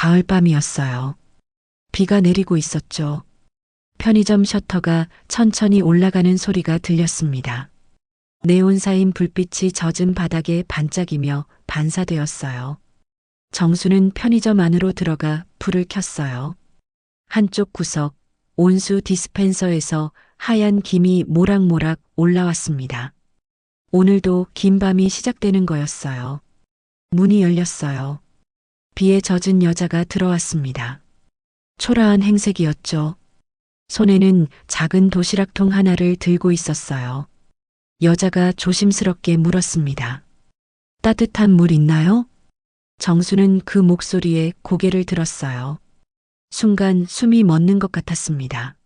가을밤이었어요. 비가 내리고 있었죠. 편의점 셔터가 천천히 올라가는 소리가 들렸습니다. 네온사인 불빛이 젖은 바닥에 반짝이며 반사되었어요. 정수는 편의점 안으로 들어가 불을 켰어요. 한쪽 구석, 온수 디스펜서에서 하얀 김이 모락모락 올라왔습니다. 오늘도 긴 밤이 시작되는 거였어요. 문이 열렸어요. 비에 젖은 여자가 들어왔습니다. 초라한 행색이었죠. 손에는 작은 도시락통 하나를 들고 있었어요. 여자가 조심스럽게 물었습니다. 따뜻한 물 있나요? 정수는 그 목소리에 고개를 들었어요. 순간 숨이 멎는 것 같았습니다.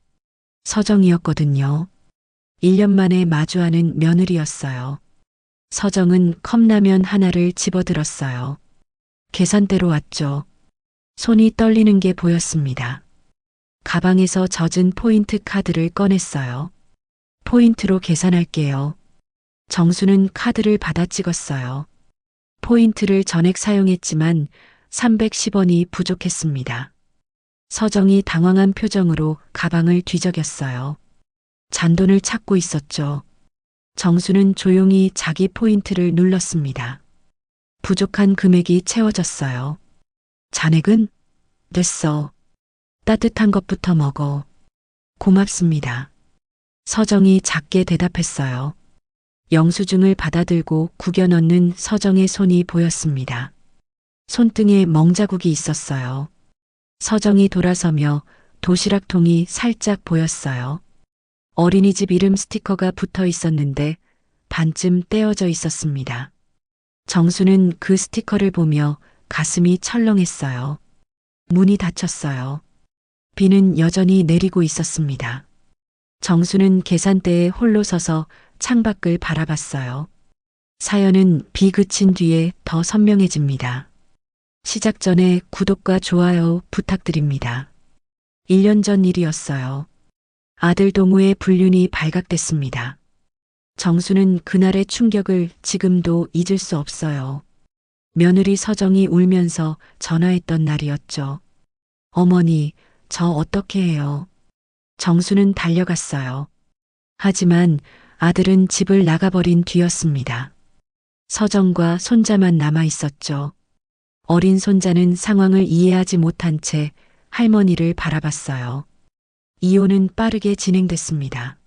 서정이었거든요. 1년 만에 마주하는 며느리였어요. 서정은 컵라면 하나를 집어들었어요. 계산대로 왔죠. 손이 떨리는 게 보였습니다. 가방에서 젖은 포인트 카드를 꺼냈어요. 포인트로 계산할게요. 정수는 카드를 받아 찍었어요. 포인트를 전액 사용했지만 310원이 부족했습니다. 서정이 당황한 표정으로 가방을 뒤적였어요. 잔돈을 찾고 있었죠. 정수는 조용히 자기 포인트를 눌렀습니다. 부족한 금액이 채워졌어요. 잔액은? 됐어. 따뜻한 것부터 먹어. 고맙습니다. 서정이 작게 대답했어요. 영수증을 받아들고 구겨 넣는 서정의 손이 보였습니다. 손등에 멍자국이 있었어요. 서정이 돌아서며 도시락통이 살짝 보였어요. 어린이집 이름 스티커가 붙어 있었는데 반쯤 떼어져 있었습니다. 정수는 그 스티커를 보며 가슴이 철렁했어요. 문이 닫혔어요. 비는 여전히 내리고 있었습니다. 정수는 계산대에 홀로 서서 창밖을 바라봤어요. 사연은 비 그친 뒤에 더 선명해집니다. 시작 전에 구독과 좋아요 부탁드립니다. 1년 전 일이었어요. 아들 동우의 불륜이 발각됐습니다. 정수는 그날의 충격을 지금도 잊을 수 없어요. 며느리 서정이 울면서 전화했던 날이었죠. 어머니, 저 어떻게 해요? 정수는 달려갔어요. 하지만 아들은 집을 나가버린 뒤였습니다. 서정과 손자만 남아 있었죠. 어린 손자는 상황을 이해하지 못한 채 할머니를 바라봤어요. 이혼은 빠르게 진행됐습니다.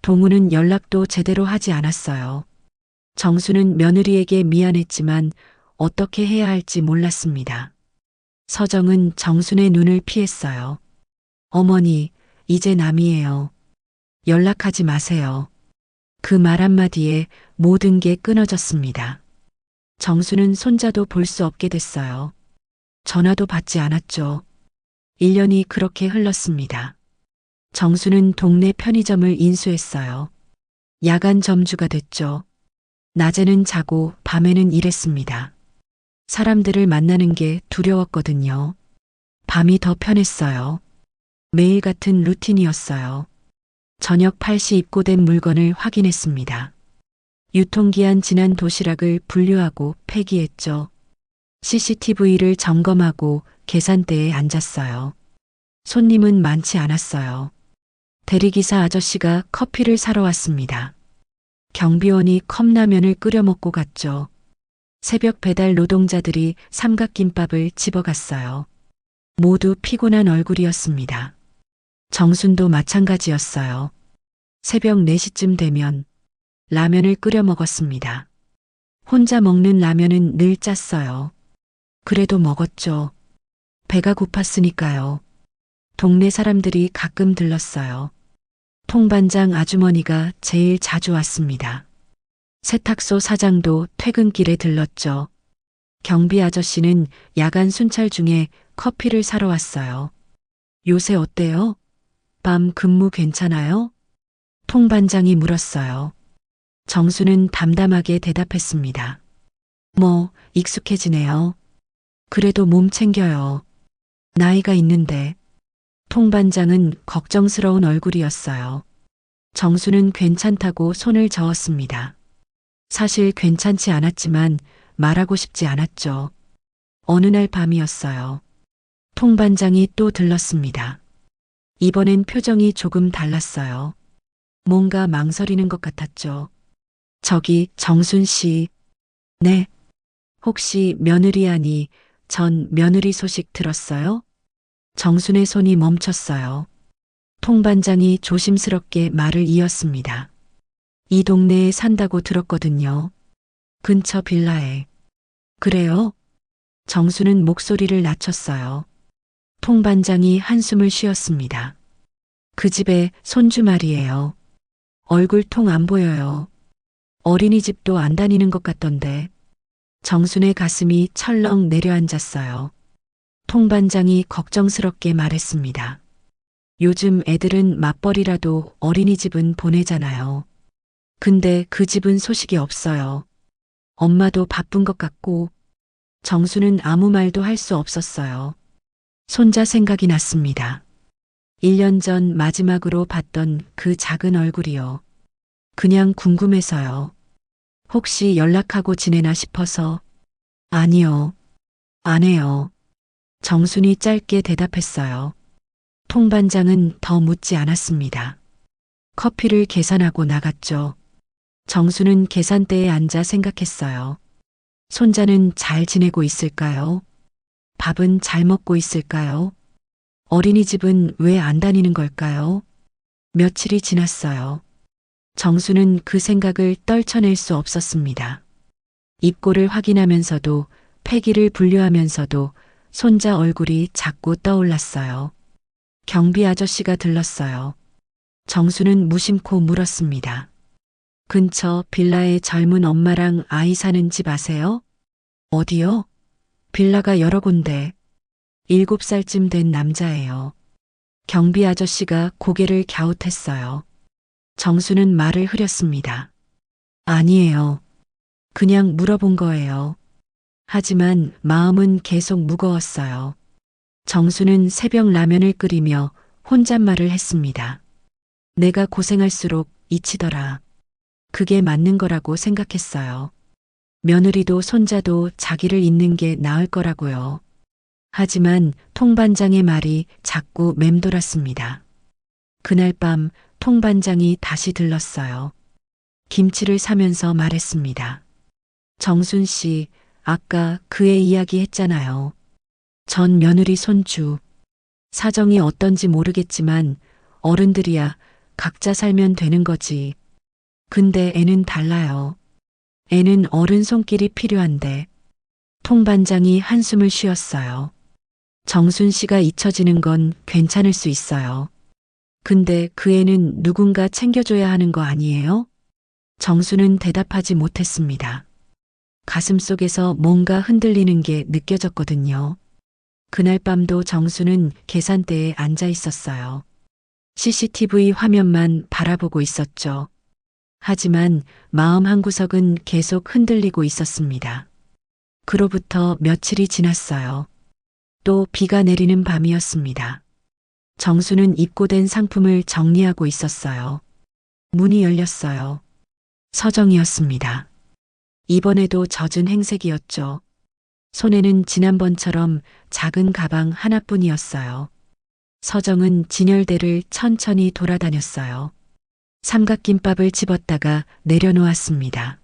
동우는 연락도 제대로 하지 않았어요. 정수는 며느리에게 미안했지만 어떻게 해야 할지 몰랐습니다. 서정은 정순의 눈을 피했어요. 어머니, 이제 남이에요. 연락하지 마세요. 그 말 한마디에 모든 게 끊어졌습니다. 정수는 손자도 볼 수 없게 됐어요. 전화도 받지 않았죠. 1년이 그렇게 흘렀습니다. 정수는 동네 편의점을 인수했어요. 야간 점주가 됐죠. 낮에는 자고 밤에는 일했습니다. 사람들을 만나는 게 두려웠거든요. 밤이 더 편했어요. 매일 같은 루틴이었어요. 저녁 8시 입고된 물건을 확인했습니다. 유통기한 지난 도시락을 분류하고 폐기했죠. CCTV를 점검하고 계산대에 앉았어요. 손님은 많지 않았어요. 대리기사 아저씨가 커피를 사러 왔습니다. 경비원이 컵라면을 끓여 먹고 갔죠. 새벽 배달 노동자들이 삼각김밥을 집어갔어요. 모두 피곤한 얼굴이었습니다. 정순도 마찬가지였어요. 새벽 4시쯤 되면 라면을 끓여 먹었습니다. 혼자 먹는 라면은 늘 짰어요. 그래도 먹었죠. 배가 고팠으니까요. 동네 사람들이 가끔 들렀어요. 통반장 아주머니가 제일 자주 왔습니다. 세탁소 사장도 퇴근길에 들렀죠. 경비 아저씨는 야간 순찰 중에 커피를 사러 왔어요. 요새 어때요? 밤 근무 괜찮아요? 통반장이 물었어요. 정수는 담담하게 대답했습니다. 뭐, 익숙해지네요. 그래도 몸 챙겨요. 나이가 있는데. 통반장은 걱정스러운 얼굴이었어요. 정수는 괜찮다고 손을 저었습니다. 사실 괜찮지 않았지만 말하고 싶지 않았죠. 어느 날 밤이었어요. 통반장이 또 들렀습니다. 이번엔 표정이 조금 달랐어요. 뭔가 망설이는 것 같았죠. 저기 정순 씨. 네. 혹시 며느리 아니 전 며느리 소식 들었어요? 정순의 손이 멈췄어요. 통반장이 조심스럽게 말을 이었습니다. 이 동네에 산다고 들었거든요. 근처 빌라에. 그래요? 정수는 목소리를 낮췄어요. 통반장이 한숨을 쉬었습니다. 그 집에 손주 말이에요. 얼굴 통 안 보여요. 어린이집도 안 다니는 것 같던데. 정순의 가슴이 철렁 내려앉았어요. 통반장이 걱정스럽게 말했습니다. 요즘 애들은 맞벌이라도 어린이집은 보내잖아요. 근데 그 집은 소식이 없어요. 엄마도 바쁜 것 같고 정수는 아무 말도 할 수 없었어요. 손자 생각이 났습니다. 1년 전 마지막으로 봤던 그 작은 얼굴이요. 그냥 궁금해서요. 혹시 연락하고 지내나 싶어서. 아니요. 안 해요. 정순이 짧게 대답했어요. 통반장은 더 묻지 않았습니다. 커피를 계산하고 나갔죠. 정수는 계산대에 앉아 생각했어요. 손자는 잘 지내고 있을까요? 밥은 잘 먹고 있을까요? 어린이집은 왜 안 다니는 걸까요? 며칠이 지났어요. 정수는 그 생각을 떨쳐낼 수 없었습니다. 입고를 확인하면서도 패기를 분류하면서도 손자 얼굴이 자꾸 떠올랐어요. 경비 아저씨가 들렀어요. 정수는 무심코 물었습니다. 근처 빌라에 젊은 엄마랑 아이 사는 집 아세요? 어디요? 빌라가 여러 군데. 7살쯤 된 남자예요. 경비 아저씨가 고개를 갸웃했어요. 정수는 말을 흐렸습니다. 아니에요. 그냥 물어본 거예요. 하지만 마음은 계속 무거웠어요. 정수는 새벽 라면을 끓이며 혼잣말을 했습니다. 내가 고생할수록 잊히더라. 그게 맞는 거라고 생각했어요. 며느리도 손자도 자기를 잊는 게 나을 거라고요. 하지만 통반장의 말이 자꾸 맴돌았습니다. 그날 밤 통반장이 다시 들렀어요. 김치를 사면서 말했습니다. 정순 씨, 아까 그의 이야기 했잖아요. 전 며느리 손주. 사정이 어떤지 모르겠지만 어른들이야 각자 살면 되는 거지. 근데 애는 달라요. 애는 어른 손길이 필요한데. 통반장이 한숨을 쉬었어요. 정순 씨가 잊혀지는 건 괜찮을 수 있어요. 근데 그 애는 누군가 챙겨줘야 하는 거 아니에요? 정수는 대답하지 못했습니다. 가슴 속에서 뭔가 흔들리는 게 느껴졌거든요. 그날 밤도 정수는 계산대에 앉아 있었어요. CCTV 화면만 바라보고 있었죠. 하지만 마음 한구석은 계속 흔들리고 있었습니다. 그로부터 며칠이 지났어요. 또 비가 내리는 밤이었습니다. 정수는 입고된 상품을 정리하고 있었어요. 문이 열렸어요. 서정이었습니다. 이번에도 젖은 행색이었죠. 손에는 지난번처럼 작은 가방 하나뿐이었어요. 서정은 진열대를 천천히 돌아다녔어요. 삼각김밥을 집었다가 내려놓았습니다.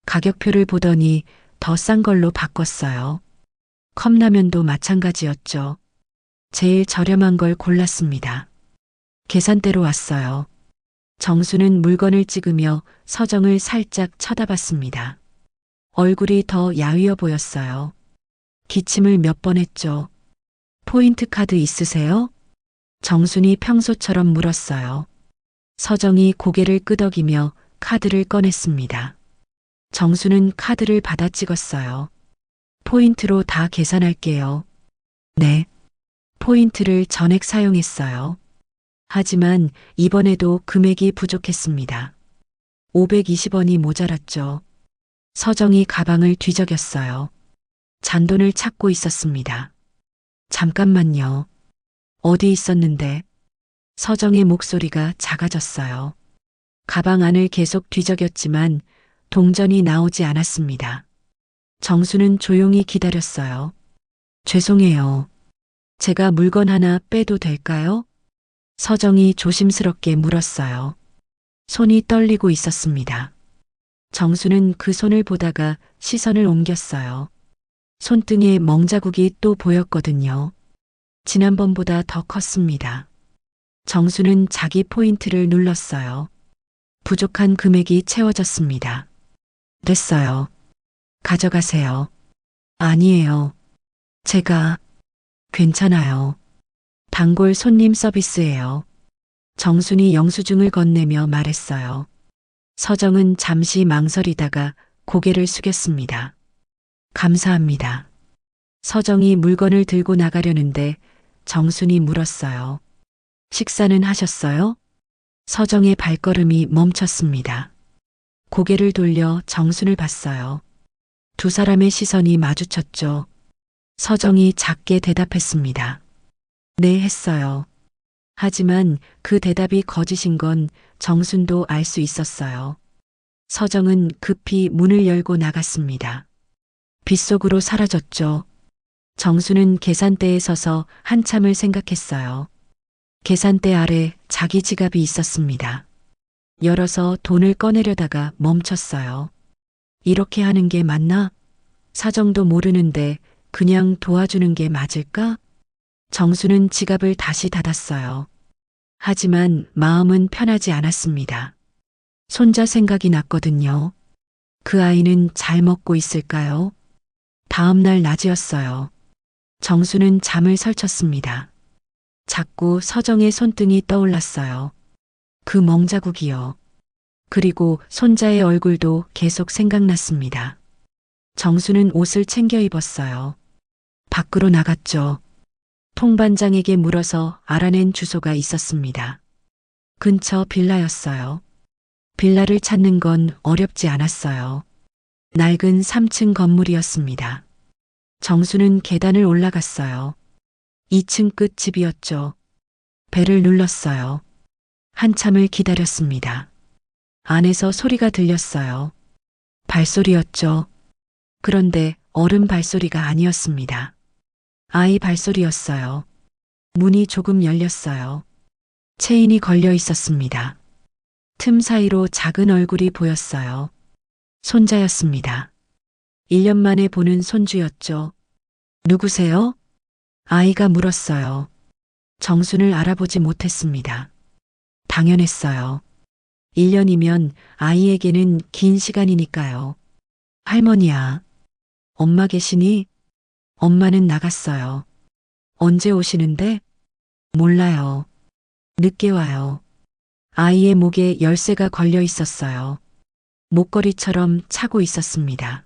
가격표를 보더니 더 싼 걸로 바꿨어요. 컵라면도 마찬가지였죠. 제일 저렴한 걸 골랐습니다. 계산대로 왔어요. 정수는 물건을 찍으며 서정을 살짝 쳐다봤습니다. 얼굴이 더 야위어 보였어요. 기침을 몇 번 했죠. 포인트 카드 있으세요? 정순이 평소처럼 물었어요. 서정이 고개를 끄덕이며 카드를 꺼냈습니다. 정수는 카드를 받아 찍었어요. 포인트로 다 계산할게요. 네. 포인트를 전액 사용했어요. 하지만 이번에도 금액이 부족했습니다. 520원이 모자랐죠. 서정이 가방을 뒤적였어요. 잔돈을 찾고 있었습니다. 잠깐만요. 어디 있었는데? 서정의 목소리가 작아졌어요. 가방 안을 계속 뒤적였지만 동전이 나오지 않았습니다. 정수는 조용히 기다렸어요. 죄송해요. 제가 물건 하나 빼도 될까요? 서정이 조심스럽게 물었어요. 손이 떨리고 있었습니다. 정수는 그 손을 보다가 시선을 옮겼어요. 손등에 멍자국이 또 보였거든요. 지난번보다 더 컸습니다. 정수는 자기 포인트를 눌렀어요. 부족한 금액이 채워졌습니다. 됐어요. 가져가세요. 아니에요. 제가 괜찮아요. 단골 손님 서비스예요. 정순이 영수증을 건네며 말했어요. 서정은 잠시 망설이다가 고개를 숙였습니다. 감사합니다. 서정이 물건을 들고 나가려는데 정순이 물었어요. 식사는 하셨어요? 서정의 발걸음이 멈췄습니다. 고개를 돌려 정순을 봤어요. 두 사람의 시선이 마주쳤죠. 서정이 작게 대답했습니다. 네, 했어요. 하지만 그 대답이 거짓인 건 정순도 알 수 있었어요. 서정은 급히 문을 열고 나갔습니다. 빗속으로 사라졌죠. 정수는 계산대에 서서 한참을 생각했어요. 계산대 아래 자기 지갑이 있었습니다. 열어서 돈을 꺼내려다가 멈췄어요. 이렇게 하는 게 맞나? 사정도 모르는데 그냥 도와주는 게 맞을까? 정수는 지갑을 다시 닫았어요. 하지만 마음은 편하지 않았습니다. 손자 생각이 났거든요. 그 아이는 잘 먹고 있을까요? 다음 날 낮이었어요. 정수는 잠을 설쳤습니다. 자꾸 서정의 손등이 떠올랐어요. 그 멍자국이요. 그리고 손자의 얼굴도 계속 생각났습니다. 정수는 옷을 챙겨 입었어요. 밖으로 나갔죠. 통반장에게 물어서 알아낸 주소가 있었습니다. 근처 빌라였어요. 빌라를 찾는 건 어렵지 않았어요. 낡은 3층 건물이었습니다. 정수는 계단을 올라갔어요. 2층 끝 집이었죠. 벨을 눌렀어요. 한참을 기다렸습니다. 안에서 소리가 들렸어요. 발소리였죠. 그런데 어른 발소리가 아니었습니다. 아이 발소리였어요. 문이 조금 열렸어요. 체인이 걸려 있었습니다. 틈 사이로 작은 얼굴이 보였어요. 손자였습니다. 1년 만에 보는 손주였죠. 누구세요? 아이가 물었어요. 정순을 알아보지 못했습니다. 당연했어요. 1년이면 아이에게는 긴 시간이니까요. 할머니야. 엄마 계시니? 엄마는 나갔어요. 언제 오시는데? 몰라요. 늦게 와요. 아이의 목에 열쇠가 걸려 있었어요. 목걸이처럼 차고 있었습니다.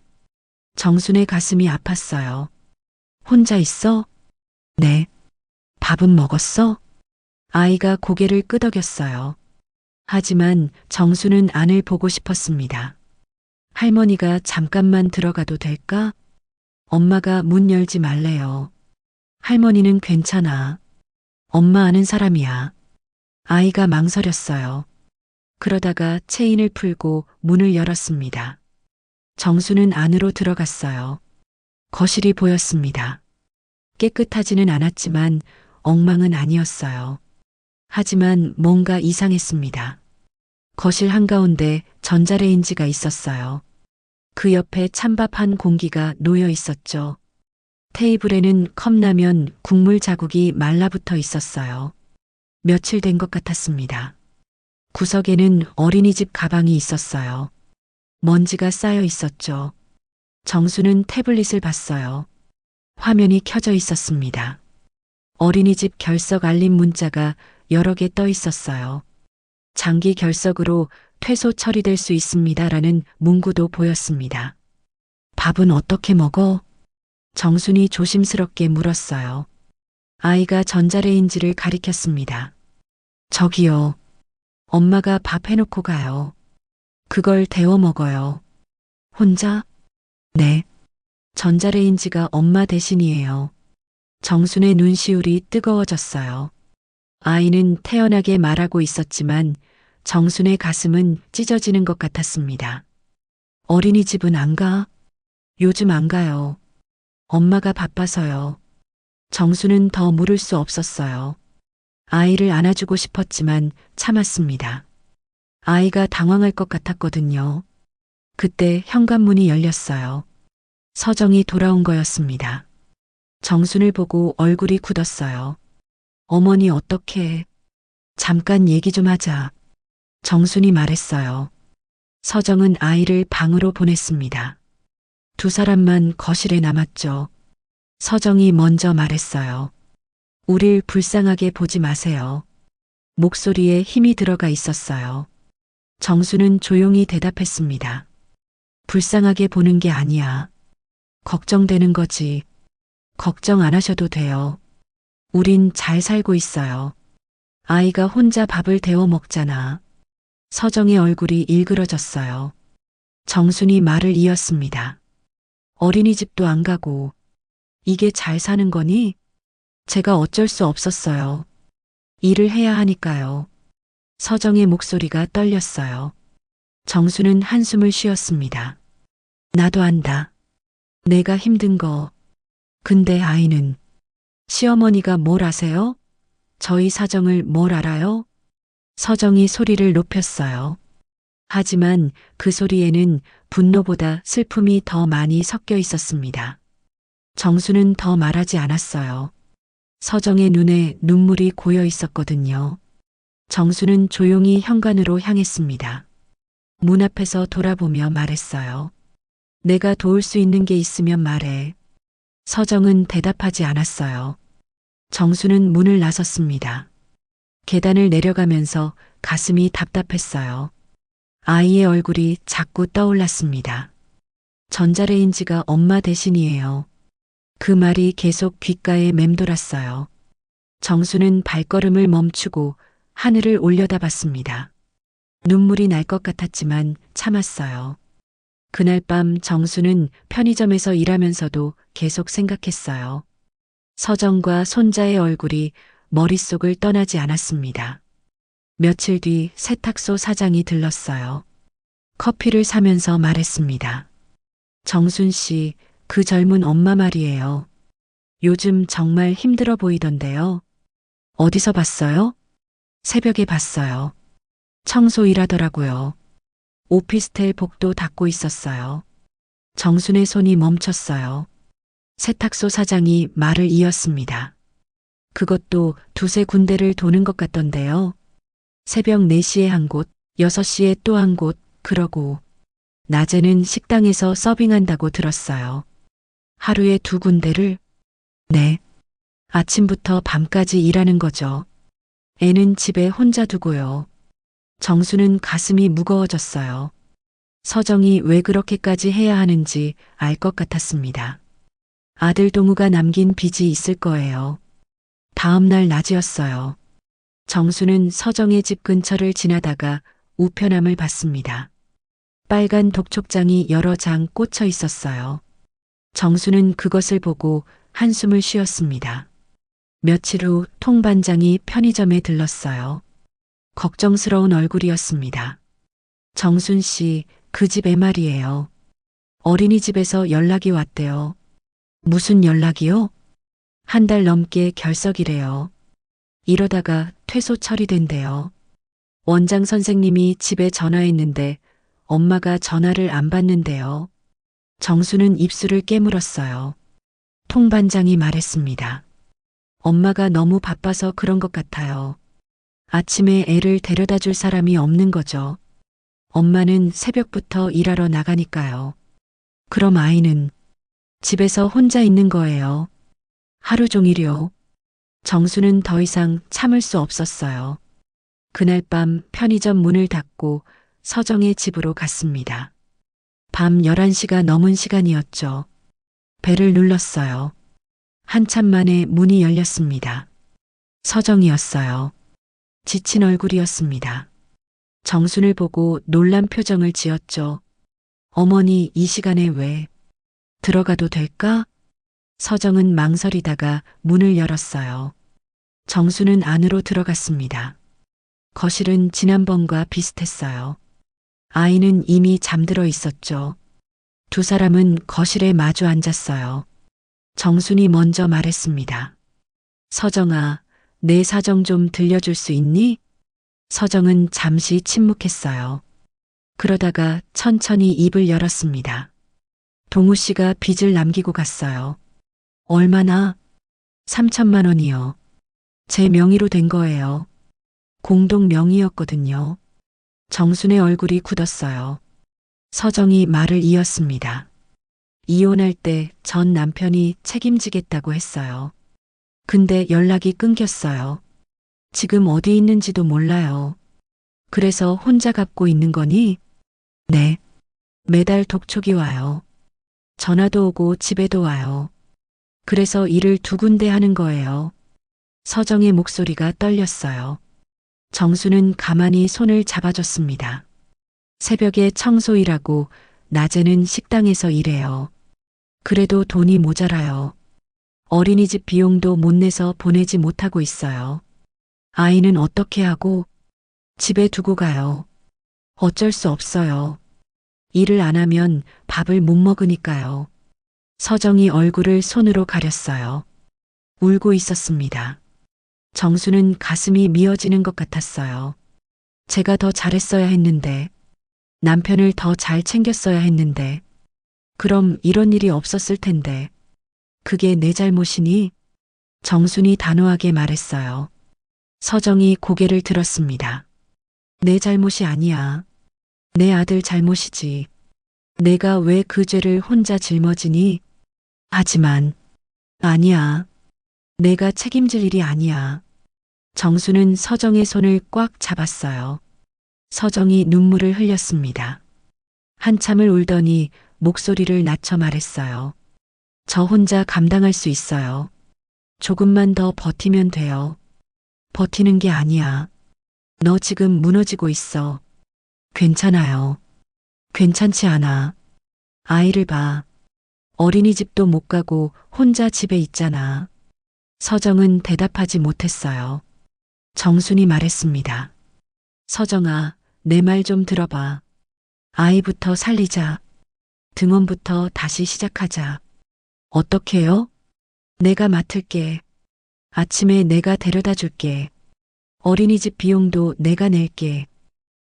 정순의 가슴이 아팠어요. 혼자 있어? 네. 밥은 먹었어? 아이가 고개를 끄덕였어요. 하지만 정수는 안을 보고 싶었습니다. 할머니가 잠깐만 들어가도 될까? 엄마가 문 열지 말래요. 할머니는 괜찮아. 엄마 아는 사람이야. 아이가 망설였어요. 그러다가 체인을 풀고 문을 열었습니다. 정수는 안으로 들어갔어요. 거실이 보였습니다. 깨끗하지는 않았지만 엉망은 아니었어요. 하지만 뭔가 이상했습니다. 거실 한가운데 전자레인지가 있었어요. 그 옆에 찬밥 한 공기가 놓여 있었죠. 테이블에는 컵라면 국물 자국이 말라붙어 있었어요. 며칠 된 것 같았습니다. 구석에는 어린이집 가방이 있었어요. 먼지가 쌓여 있었죠. 정수는 태블릿을 봤어요. 화면이 켜져 있었습니다. 어린이집 결석 알림 문자가 여러 개 떠 있었어요. 장기 결석으로 퇴소 처리될 수 있습니다라는 문구도 보였습니다. 밥은 어떻게 먹어? 정순이 조심스럽게 물었어요. 아이가 전자레인지를 가리켰습니다. 저기요. 엄마가 밥 해놓고 가요. 그걸 데워 먹어요. 혼자? 네. 전자레인지가 엄마 대신이에요. 정순의 눈시울이 뜨거워졌어요. 아이는 태연하게 말하고 있었지만 정순의 가슴은 찢어지는 것 같았습니다. 어린이집은 안 가? 요즘 안 가요. 엄마가 바빠서요. 정수는 더 물을 수 없었어요. 아이를 안아주고 싶었지만 참았습니다. 아이가 당황할 것 같았거든요. 그때 현관문이 열렸어요. 서정이 돌아온 거였습니다. 정순을 보고 얼굴이 굳었어요. 어머니 어떡해. 잠깐 얘기 좀 하자. 정순이 말했어요. 서정은 아이를 방으로 보냈습니다. 두 사람만 거실에 남았죠. 서정이 먼저 말했어요. 우릴 불쌍하게 보지 마세요. 목소리에 힘이 들어가 있었어요. 정수는 조용히 대답했습니다. 불쌍하게 보는 게 아니야. 걱정되는 거지. 걱정 안 하셔도 돼요. 우린 잘 살고 있어요. 아이가 혼자 밥을 데워 먹잖아. 서정의 얼굴이 일그러졌어요. 정순이 말을 이었습니다. 어린이집도 안 가고 이게 잘 사는 거니? 제가 어쩔 수 없었어요. 일을 해야 하니까요. 서정의 목소리가 떨렸어요. 정수는 한숨을 쉬었습니다. 나도 안다. 내가 힘든 거. 근데 아이는 시어머니가 뭘 아세요? 저희 사정을 뭘 알아요? 서정이 소리를 높였어요. 하지만 그 소리에는 분노보다 슬픔이 더 많이 섞여 있었습니다. 정수는 더 말하지 않았어요. 서정의 눈에 눈물이 고여 있었거든요. 정수는 조용히 현관으로 향했습니다. 문 앞에서 돌아보며 말했어요. 내가 도울 수 있는 게 있으면 말해. 서정은 대답하지 않았어요. 정수는 문을 나섰습니다. 계단을 내려가면서 가슴이 답답했어요. 아이의 얼굴이 자꾸 떠올랐습니다. 전자레인지가 엄마 대신이에요. 그 말이 계속 귓가에 맴돌았어요. 정수는 발걸음을 멈추고 하늘을 올려다봤습니다. 눈물이 날 것 같았지만 참았어요. 그날 밤 정수는 편의점에서 일하면서도 계속 생각했어요. 서정과 손자의 얼굴이 머릿속을 떠나지 않았습니다. 며칠 뒤 세탁소 사장이 들렀어요. 커피를 사면서 말했습니다. 정순 씨, 그 젊은 엄마 말이에요. 요즘 정말 힘들어 보이던데요. 어디서 봤어요? 새벽에 봤어요. 청소 일하더라고요. 오피스텔 복도 닦고 있었어요. 정순의 손이 멈췄어요. 세탁소 사장이 말을 이었습니다. 그것도 두세 군데를 도는 것 같던데요. 새벽 4시에 한 곳, 6시에 또 한 곳, 그러고 낮에는 식당에서 서빙한다고 들었어요. 하루에 2군데를? 네. 아침부터 밤까지 일하는 거죠. 애는 집에 혼자 두고요. 정수는 가슴이 무거워졌어요. 서정이 왜 그렇게까지 해야 하는지 알 것 같았습니다. 아들 동우가 남긴 빚이 있을 거예요. 다음 날 낮이었어요. 정수는 서정의 집 근처를 지나다가 우편함을 봤습니다. 빨간 독촉장이 여러 장 꽂혀 있었어요. 정수는 그것을 보고 한숨을 쉬었습니다. 며칠 후 통반장이 편의점에 들렀어요. 걱정스러운 얼굴이었습니다. 정순 씨, 그 집 애 말이에요. 어린이집에서 연락이 왔대요. 무슨 연락이요? 1달 넘게 결석이래요. 이러다가 퇴소 처리된대요. 원장 선생님이 집에 전화했는데 엄마가 전화를 안 받는데요. 정수는 입술을 깨물었어요. 통반장이 말했습니다. 엄마가 너무 바빠서 그런 것 같아요. 아침에 애를 데려다 줄 사람이 없는 거죠. 엄마는 새벽부터 일하러 나가니까요. 그럼 아이는 집에서 혼자 있는 거예요. 하루 종일요. 정수는 더 이상 참을 수 없었어요. 그날 밤 편의점 문을 닫고 서정의 집으로 갔습니다. 밤 11시가 넘은 시간이었죠. 벨을 눌렀어요. 한참 만에 문이 열렸습니다. 서정이었어요. 지친 얼굴이었습니다. 정순을 보고 놀란 표정을 지었죠. 어머니, 이 시간에 왜? 들어가도 될까? 서정은 망설이다가 문을 열었어요. 정수는 안으로 들어갔습니다. 거실은 지난번과 비슷했어요. 아이는 이미 잠들어 있었죠. 두 사람은 거실에 마주 앉았어요. 정순이 먼저 말했습니다. 서정아, 내 사정 좀 들려줄 수 있니? 서정은 잠시 침묵했어요. 그러다가 천천히 입을 열었습니다. 동우 씨가 빚을 남기고 갔어요. 얼마나? 3천만 원이요. 제 명의로 된 거예요. 공동 명의였거든요. 정순의 얼굴이 굳었어요. 서정이 말을 이었습니다. 이혼할 때 전 남편이 책임지겠다고 했어요. 근데 연락이 끊겼어요. 지금 어디 있는지도 몰라요. 그래서 혼자 갚고 있는 거니? 네. 매달 독촉이 와요. 전화도 오고 집에도 와요. 그래서 일을 두 군데 하는 거예요. 서정의 목소리가 떨렸어요. 정수는 가만히 손을 잡아줬습니다. 새벽에 청소일하고 낮에는 식당에서 일해요. 그래도 돈이 모자라요. 어린이집 비용도 못 내서 보내지 못하고 있어요. 아이는 어떻게 하고? 집에 두고 가요. 어쩔 수 없어요. 일을 안 하면 밥을 못 먹으니까요. 서정이 얼굴을 손으로 가렸어요. 울고 있었습니다. 정수는 가슴이 미어지는 것 같았어요. 제가 더 잘했어야 했는데, 남편을 더 잘 챙겼어야 했는데, 그럼 이런 일이 없었을 텐데, 그게 내 잘못이니? 정순이 단호하게 말했어요. 서정이 고개를 들었습니다. 내 잘못이 아니야. 내 아들 잘못이지. 내가 왜 그 죄를 혼자 짊어지니? 하지만, 아니야. 내가 책임질 일이 아니야. 정수는 서정의 손을 꽉 잡았어요. 서정이 눈물을 흘렸습니다. 한참을 울더니 목소리를 낮춰 말했어요. 저 혼자 감당할 수 있어요. 조금만 더 버티면 돼요. 버티는 게 아니야. 너 지금 무너지고 있어. 괜찮아요. 괜찮지 않아. 아이를 봐. 어린이집도 못 가고 혼자 집에 있잖아. 서정은 대답하지 못했어요. 정순이 말했습니다. 서정아, 내 말 좀 들어봐. 아이부터 살리자. 등원부터 다시 시작하자. 어떻게요? 내가 맡을게. 아침에 내가 데려다 줄게. 어린이집 비용도 내가 낼게.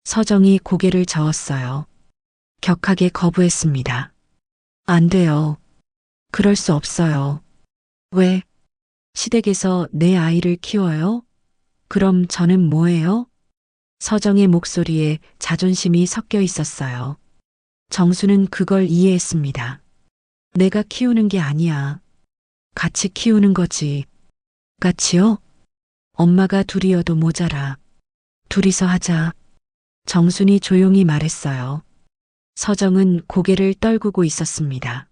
서정이 고개를 저었어요. 격하게 거부했습니다. 안 돼요. 그럴 수 없어요. 왜? 시댁에서 내 아이를 키워요? 그럼 저는 뭐예요? 서정의 목소리에 자존심이 섞여 있었어요. 정수는 그걸 이해했습니다. 내가 키우는 게 아니야. 같이 키우는 거지. 같이요? 엄마가 둘이어도 모자라. 둘이서 하자. 정순이 조용히 말했어요. 서정은 고개를 떨구고 있었습니다.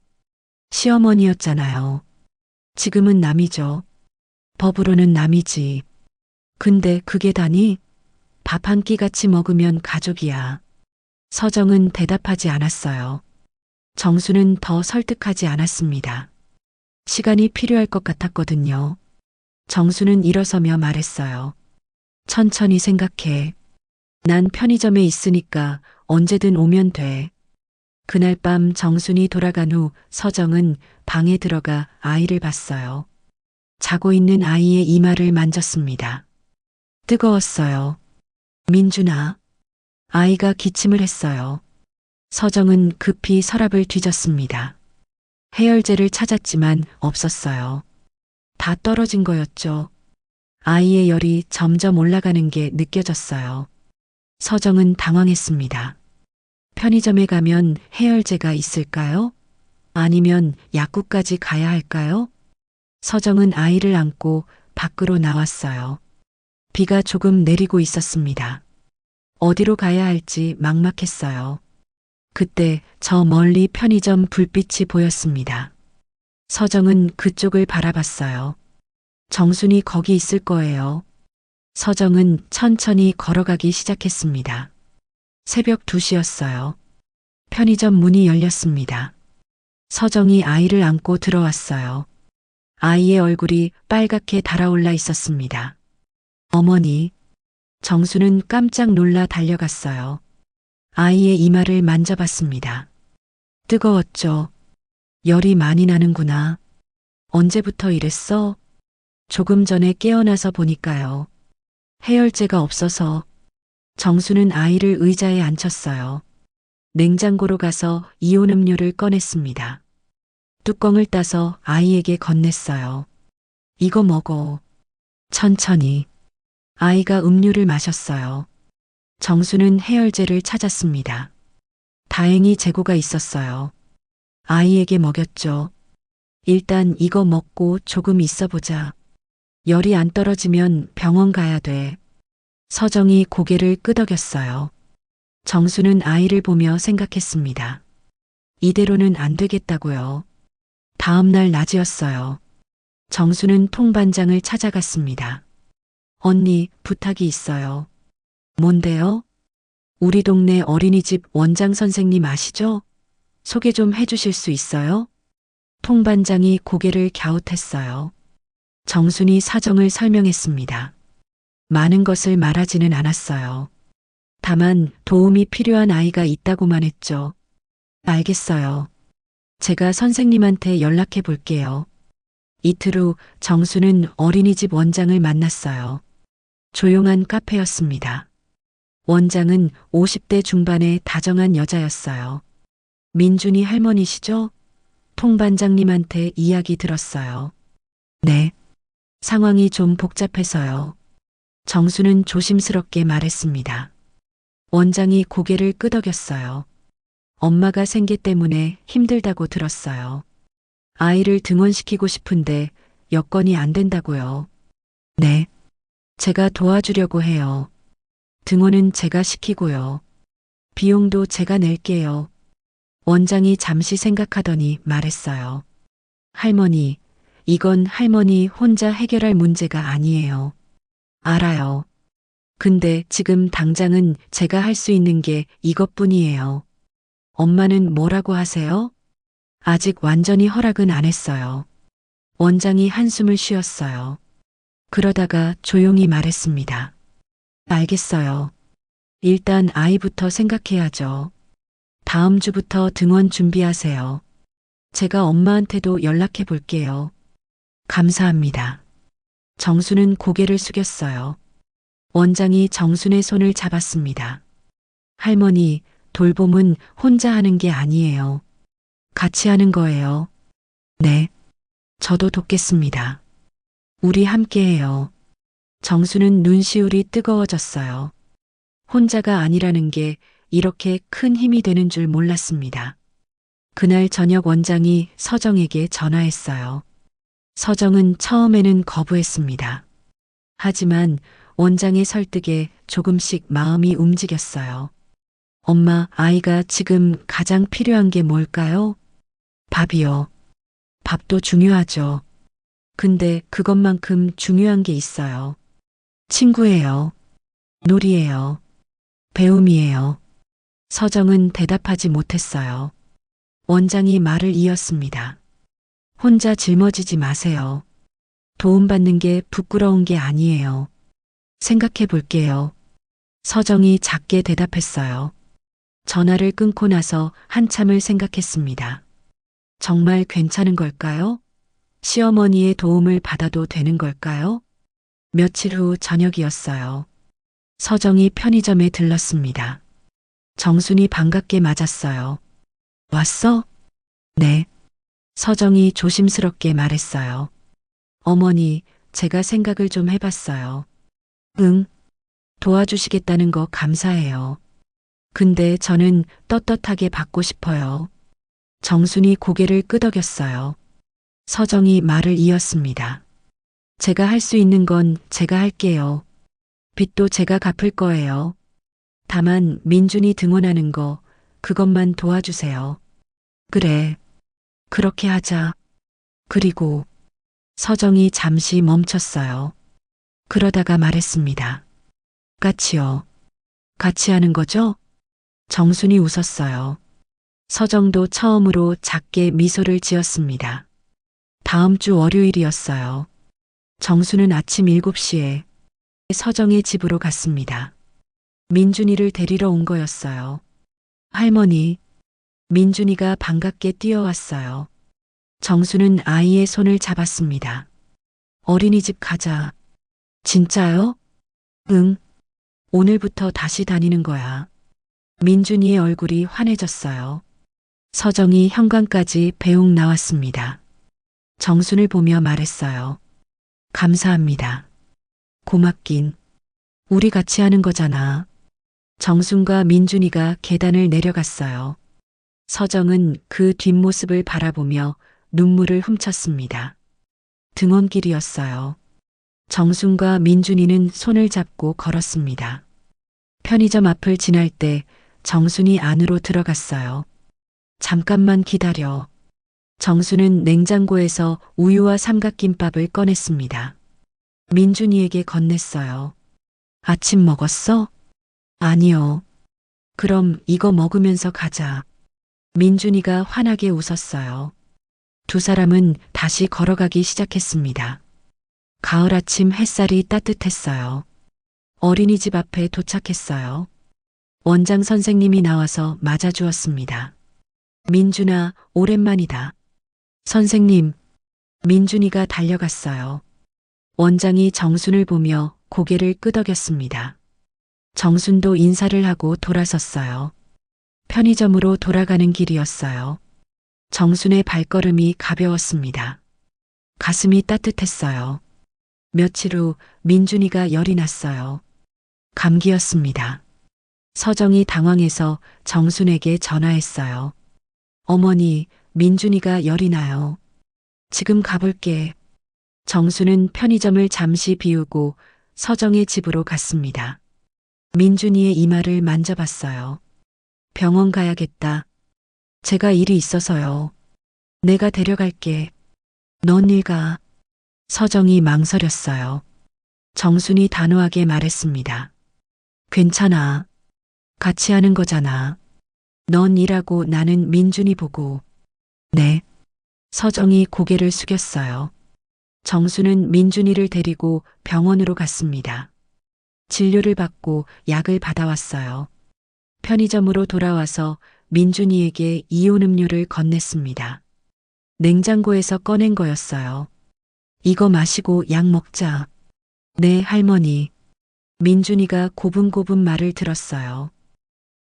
시어머니였잖아요. 지금은 남이죠. 법으로는 남이지. 근데 그게 다니? 밥 한 끼 같이 먹으면 가족이야. 서정은 대답하지 않았어요. 정수는 더 설득하지 않았습니다. 시간이 필요할 것 같았거든요. 정수는 일어서며 말했어요. 천천히 생각해. 난 편의점에 있으니까 언제든 오면 돼. 그날 밤 정순이 돌아간 후 서정은 방에 들어가 아이를 봤어요. 자고 있는 아이의 이마를 만졌습니다. 뜨거웠어요. 민준아. 아이가 기침을 했어요. 서정은 급히 서랍을 뒤졌습니다. 해열제를 찾았지만 없었어요. 다 떨어진 거였죠. 아이의 열이 점점 올라가는 게 느껴졌어요. 서정은 당황했습니다. 편의점에 가면 해열제가 있을까요? 아니면 약국까지 가야 할까요? 서정은 아이를 안고 밖으로 나왔어요. 비가 조금 내리고 있었습니다. 어디로 가야 할지 막막했어요. 그때 저 멀리 편의점 불빛이 보였습니다. 서정은 그쪽을 바라봤어요. 정순이 거기 있을 거예요. 서정은 천천히 걸어가기 시작했습니다. 새벽 2시였어요. 편의점 문이 열렸습니다. 서정이 아이를 안고 들어왔어요. 아이의 얼굴이 빨갛게 달아올라 있었습니다. 어머니. 정수는 깜짝 놀라 달려갔어요. 아이의 이마를 만져봤습니다. 뜨거웠죠. 열이 많이 나는구나. 언제부터 이랬어? 조금 전에 깨어나서 보니까요. 해열제가 없어서 정수는 아이를 의자에 앉혔어요. 냉장고로 가서 이온 음료를 꺼냈습니다. 뚜껑을 따서 아이에게 건넸어요. 이거 먹어. 천천히. 아이가 음료를 마셨어요. 정수는 해열제를 찾았습니다. 다행히 재고가 있었어요. 아이에게 먹였죠. 일단 이거 먹고 조금 있어 보자. 열이 안 떨어지면 병원 가야 돼. 서정이 고개를 끄덕였어요. 정수는 아이를 보며 생각했습니다. 이대로는 안 되겠다고요. 다음 날 낮이었어요. 정수는 통반장을 찾아갔습니다. 언니, 부탁이 있어요. 뭔데요? 우리 동네 어린이집 원장 선생님 아시죠? 소개 좀 해주실 수 있어요? 통반장이 고개를 갸웃했어요. 정순이 사정을 설명했습니다. 많은 것을 말하지는 않았어요. 다만 도움이 필요한 아이가 있다고만 했죠. 알겠어요. 제가 선생님한테 연락해 볼게요. 이틀 후 정수는 어린이집 원장을 만났어요. 조용한 카페였습니다. 원장은 50대 중반의 다정한 여자였어요. 민준이 할머니시죠? 통반장님한테 이야기 들었어요. 네. 상황이 좀 복잡해서요. 정수는 조심스럽게 말했습니다. 원장이 고개를 끄덕였어요. 엄마가 생계 때문에 힘들다고 들었어요. 아이를 등원시키고 싶은데 여건이 안 된다고요. 네. 제가 도와주려고 해요. 등원은 제가 시키고요. 비용도 제가 낼게요. 원장이 잠시 생각하더니 말했어요. 할머니, 이건 할머니 혼자 해결할 문제가 아니에요. 알아요. 근데 지금 당장은 제가 할 수 있는 게 이것뿐이에요. 엄마는 뭐라고 하세요? 아직 완전히 허락은 안 했어요. 원장이 한숨을 쉬었어요. 그러다가 조용히 말했습니다. 알겠어요. 일단 아이부터 생각해야죠. 다음 주부터 등원 준비하세요. 제가 엄마한테도 연락해 볼게요. 감사합니다. 정수는 고개를 숙였어요. 원장이 정순의 손을 잡았습니다. 할머니, 돌봄은 혼자 하는 게 아니에요. 같이 하는 거예요. 네. 저도 돕겠습니다. 우리 함께해요. 정수는 눈시울이 뜨거워졌어요. 혼자가 아니라는 게 이렇게 큰 힘이 되는 줄 몰랐습니다. 그날 저녁 원장이 서정에게 전화했어요. 서정은 처음에는 거부했습니다. 하지만 원장의 설득에 조금씩 마음이 움직였어요. 엄마, 아이가 지금 가장 필요한 게 뭘까요? 밥이요. 밥도 중요하죠. 근데 그것만큼 중요한 게 있어요. 친구예요. 놀이예요. 배움이에요. 서정은 대답하지 못했어요. 원장이 말을 이었습니다. 혼자 짊어지지 마세요. 도움받는 게 부끄러운 게 아니에요. 생각해 볼게요. 서정이 작게 대답했어요. 전화를 끊고 나서 한참을 생각했습니다. 정말 괜찮은 걸까요? 시어머니의 도움을 받아도 되는 걸까요? 며칠 후 저녁이었어요. 서정이 편의점에 들렀습니다. 정순이 반갑게 맞았어요. 왔어? 네. 서정이 조심스럽게 말했어요. 어머니, 제가 생각을 좀 해봤어요. 응. 도와주시겠다는 거 감사해요. 근데 저는 떳떳하게 받고 싶어요. 정순이 고개를 끄덕였어요. 서정이 말을 이었습니다. 제가 할 수 있는 건 제가 할게요. 빚도 제가 갚을 거예요. 다만 민준이 등원하는 거, 그것만 도와주세요. 그래. 그렇게 하자. 그리고 서정이 잠시 멈췄어요. 그러다가 말했습니다. 같이요. 같이 하는 거죠? 정순이 웃었어요. 서정도 처음으로 작게 미소를 지었습니다. 다음 주 월요일이었어요. 정수는 아침 7시에 서정의 집으로 갔습니다. 민준이를 데리러 온 거였어요. 할머니, 민준이가 반갑게 뛰어왔어요. 정수는 아이의 손을 잡았습니다. 어린이집 가자. 진짜요? 응. 오늘부터 다시 다니는 거야. 민준이의 얼굴이 환해졌어요. 서정이 현관까지 배웅 나왔습니다. 정순을 보며 말했어요. 감사합니다. 고맙긴. 우리 같이 하는 거잖아. 정순과 민준이가 계단을 내려갔어요. 서정은 그 뒷모습을 바라보며 눈물을 훔쳤습니다. 등원길이었어요. 정순과 민준이는 손을 잡고 걸었습니다. 편의점 앞을 지날 때 정순이 안으로 들어갔어요. 잠깐만 기다려. 정순은 냉장고에서 우유와 삼각김밥을 꺼냈습니다. 민준이에게 건넸어요. 아침 먹었어? 아니요. 그럼 이거 먹으면서 가자. 민준이가 환하게 웃었어요. 두 사람은 다시 걸어가기 시작했습니다. 가을 아침 햇살이 따뜻했어요. 어린이집 앞에 도착했어요. 원장 선생님이 나와서 맞아주었습니다. 민준아, 오랜만이다. 선생님, 민준이가 달려갔어요. 원장이 정순을 보며 고개를 끄덕였습니다. 정순도 인사를 하고 돌아섰어요. 편의점으로 돌아가는 길이었어요. 정순의 발걸음이 가벼웠습니다. 가슴이 따뜻했어요. 며칠 후 민준이가 열이 났어요. 감기였습니다. 서정이 당황해서 정순에게 전화했어요. 어머니, 민준이가 열이 나요. 지금 가볼게. 정순은 편의점을 잠시 비우고 서정의 집으로 갔습니다. 민준이의 이마를 만져봤어요. 병원 가야겠다. 제가 일이 있어서요. 내가 데려갈게. 넌 일 가. 서정이 망설였어요. 정순이 단호하게 말했습니다. 괜찮아. 같이 하는 거잖아. 넌 일하고 나는 민준이 보고. 네. 서정이 고개를 숙였어요. 정순은 민준이를 데리고 병원으로 갔습니다. 진료를 받고 약을 받아왔어요. 편의점으로 돌아와서 민준이에게 이온 음료를 건넸습니다. 냉장고에서 꺼낸 거였어요. 이거 마시고 약 먹자. 네, 할머니. 민준이가 고분고분 말을 들었어요.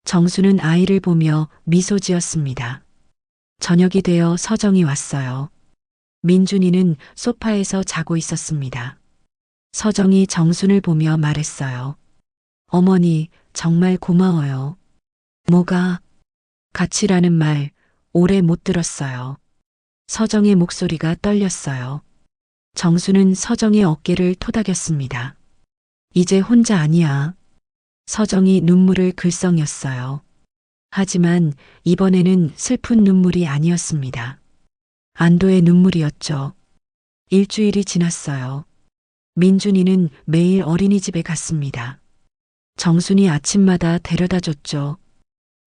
정수는 아이를 보며 미소 지었습니다. 저녁이 되어 서정이 왔어요. 민준이는 소파에서 자고 있었습니다. 서정이 정순을 보며 말했어요. 어머니, 정말 고마워요. 뭐가? 같이라는 말 오래 못 들었어요. 서정의 목소리가 떨렸어요. 정수는 서정의 어깨를 토닥였습니다. 이제 혼자 아니야. 서정이 눈물을 글썽였어요. 하지만 이번에는 슬픈 눈물이 아니었습니다. 안도의 눈물이었죠. 일주일이 지났어요. 민준이는 매일 어린이집에 갔습니다. 정순이 아침마다 데려다 줬죠.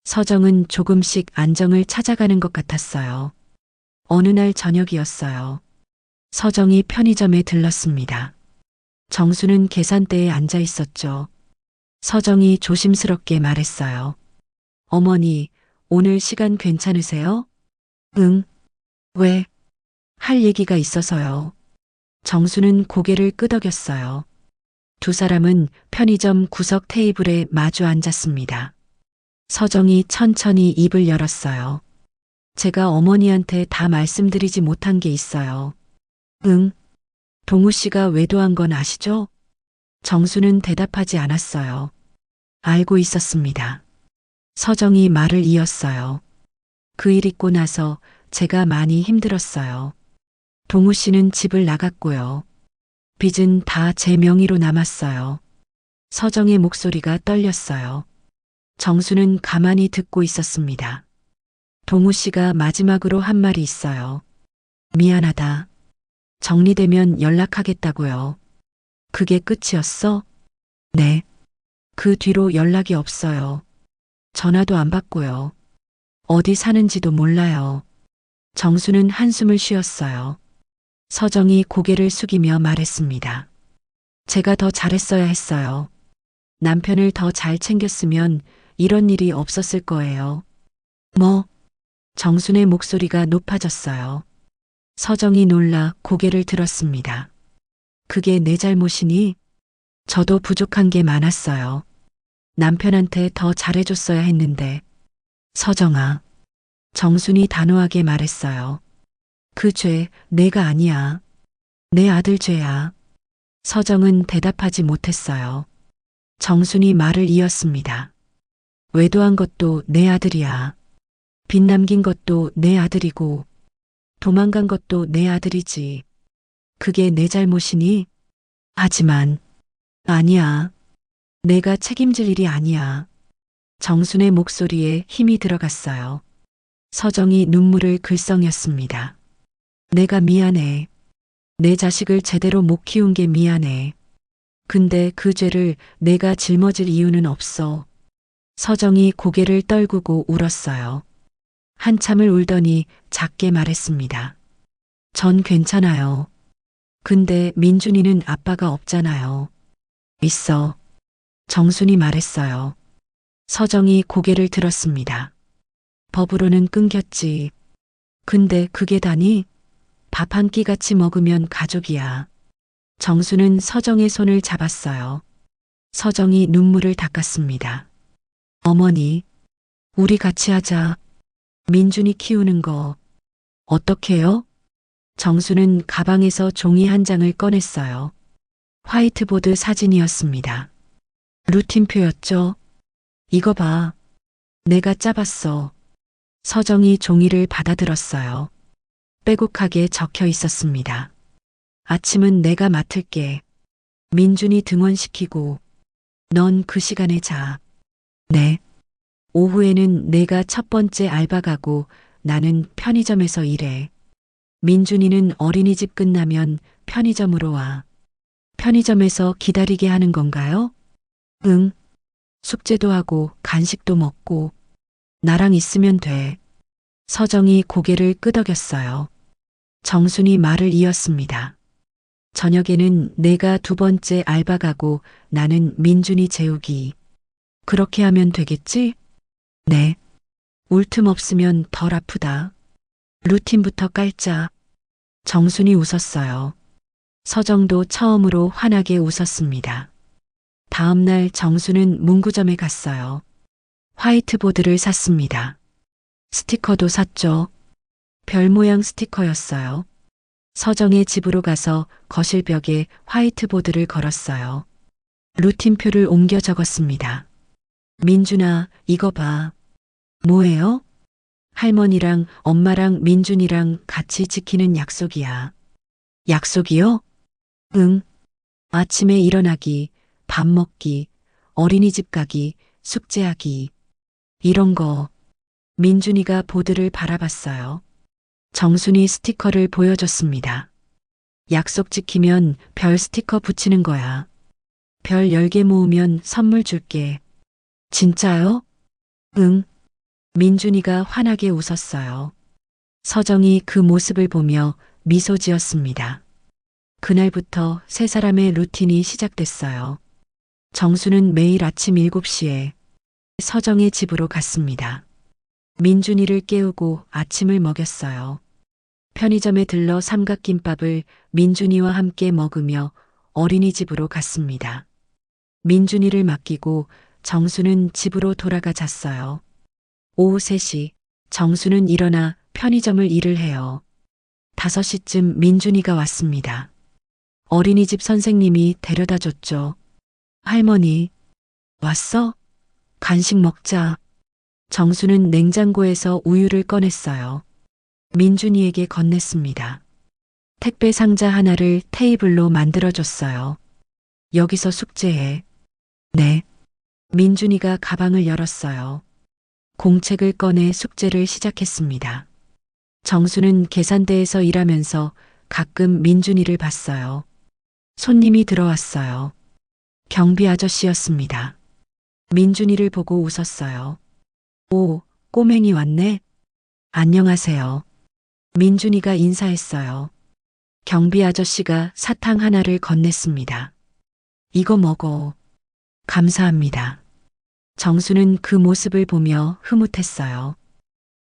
서정은 조금씩 안정을 찾아가는 것 같았어요. 어느 날 저녁이었어요. 서정이 편의점에 들렀습니다. 정수는 계산대에 앉아 있었죠. 서정이 조심스럽게 말했어요. 어머니, 오늘 시간 괜찮으세요? 응. 왜? 할 얘기가 있어서요. 정수는 고개를 끄덕였어요. 두 사람은 편의점 구석 테이블에 마주 앉았습니다. 서정이 천천히 입을 열었어요. 제가 어머니한테 다 말씀드리지 못한 게 있어요. 응. 동우 씨가 외도한 건 아시죠? 정수는 대답하지 않았어요. 알고 있었습니다. 서정이 말을 이었어요. 그 일 있고 나서 제가 많이 힘들었어요. 동우 씨는 집을 나갔고요. 빚은 다 제 명의로 남았어요. 서정의 목소리가 떨렸어요. 정수는 가만히 듣고 있었습니다. 동우 씨가 마지막으로 한 말이 있어요. 미안하다. 정리되면 연락하겠다고요. 그게 끝이었어? 네. 그 뒤로 연락이 없어요. 전화도 안 받고요. 어디 사는지도 몰라요. 정수는 한숨을 쉬었어요. 서정이 고개를 숙이며 말했습니다. 제가 더 잘했어야 했어요. 남편을 더 잘 챙겼으면 이런 일이 없었을 거예요. 뭐? 정순의 목소리가 높아졌어요. 서정이 놀라 고개를 들었습니다. 그게 내 잘못이니? 저도 부족한 게 많았어요. 남편한테 더 잘해줬어야 했는데. 서정아. 정순이 단호하게 말했어요. 그 죄 내가 아니야. 내 아들 죄야. 서정은 대답하지 못했어요. 정순이 말을 이었습니다. 외도한 것도 내 아들이야. 빚 남긴 것도 내 아들이고 도망간 것도 내 아들이지. 그게 내 잘못이니? 하지만 아니야. 내가 책임질 일이 아니야. 정순의 목소리에 힘이 들어갔어요. 서정이 눈물을 글썽였습니다. 내가 미안해. 내 자식을 제대로 못 키운 게 미안해. 근데 그 죄를 내가 짊어질 이유는 없어. 서정이 고개를 떨구고 울었어요. 한참을 울더니 작게 말했습니다. 전 괜찮아요. 근데 민준이는 아빠가 없잖아요. 있어. 정순이 말했어요. 서정이 고개를 들었습니다. 법으로는 끊겼지. 근데 그게 다니? 밥 한 끼 같이 먹으면 가족이야. 정수는 서정의 손을 잡았어요. 서정이 눈물을 닦았습니다. 어머니, 우리 같이 하자. 민준이 키우는 거. 어떻게요? 정수는 가방에서 종이 한 장을 꺼냈어요. 화이트보드 사진이었습니다. 루틴표였죠? 이거 봐. 내가 짜봤어. 서정이 종이를 받아들었어요. 빼곡하게 적혀 있었습니다. 아침은 내가 맡을게. 민준이 등원시키고 넌 그 시간에 자. 네. 오후에는 내가 첫 번째 알바 가고 나는 편의점에서 일해. 민준이는 어린이집 끝나면 편의점으로 와. 편의점에서 기다리게 하는 건가요? 응. 숙제도 하고 간식도 먹고 나랑 있으면 돼. 서정이 고개를 끄덕였어요. 정순이 말을 이었습니다. 저녁에는 내가 두 번째 알바 가고 나는 민준이 재우기. 그렇게 하면 되겠지? 네. 울 틈 없으면 덜 아프다. 루틴부터 깔자. 정순이 웃었어요. 서정도 처음으로 환하게 웃었습니다. 다음 날 정수는 문구점에 갔어요. 화이트보드를 샀습니다. 스티커도 샀죠. 별 모양 스티커였어요. 서정의 집으로 가서 거실벽에 화이트보드를 걸었어요. 루틴표를 옮겨 적었습니다. 민준아, 이거 봐. 뭐예요? 할머니랑 엄마랑 민준이랑 같이 지키는 약속이야. 약속이요? 응. 아침에 일어나기, 밥 먹기, 어린이집 가기, 숙제하기. 이런 거. 민준이가 보드를 바라봤어요. 정순이 스티커를 보여줬습니다. 약속 지키면 별 스티커 붙이는 거야. 별 10개 모으면 선물 줄게. 진짜요? 응. 민준이가 환하게 웃었어요. 서정이 그 모습을 보며 미소 지었습니다. 그날부터 세 사람의 루틴이 시작됐어요. 정수는 매일 아침 7시에 서정의 집으로 갔습니다. 민준이를 깨우고 아침을 먹였어요. 편의점에 들러 삼각김밥을 민준이와 함께 먹으며 어린이집으로 갔습니다. 민준이를 맡기고 정수는 집으로 돌아가 잤어요. 오후 3시 정수는 일어나 편의점을 일을 해요. 5시쯤 민준이가 왔습니다. 어린이집 선생님이 데려다 줬죠. 할머니, 왔어? 간식 먹자. 정수는 냉장고에서 우유를 꺼냈어요. 민준이에게 건넸습니다. 택배 상자 하나를 테이블로 만들어줬어요. 여기서 숙제해. 네. 민준이가 가방을 열었어요. 공책을 꺼내 숙제를 시작했습니다. 정수는 계산대에서 일하면서 가끔 민준이를 봤어요. 손님이 들어왔어요. 경비 아저씨였습니다. 민준이를 보고 웃었어요. 오, 꼬맹이 왔네. 안녕하세요. 민준이가 인사했어요. 경비 아저씨가 사탕 하나를 건넸습니다. 이거 먹어. 감사합니다. 정수는 그 모습을 보며 흐뭇했어요.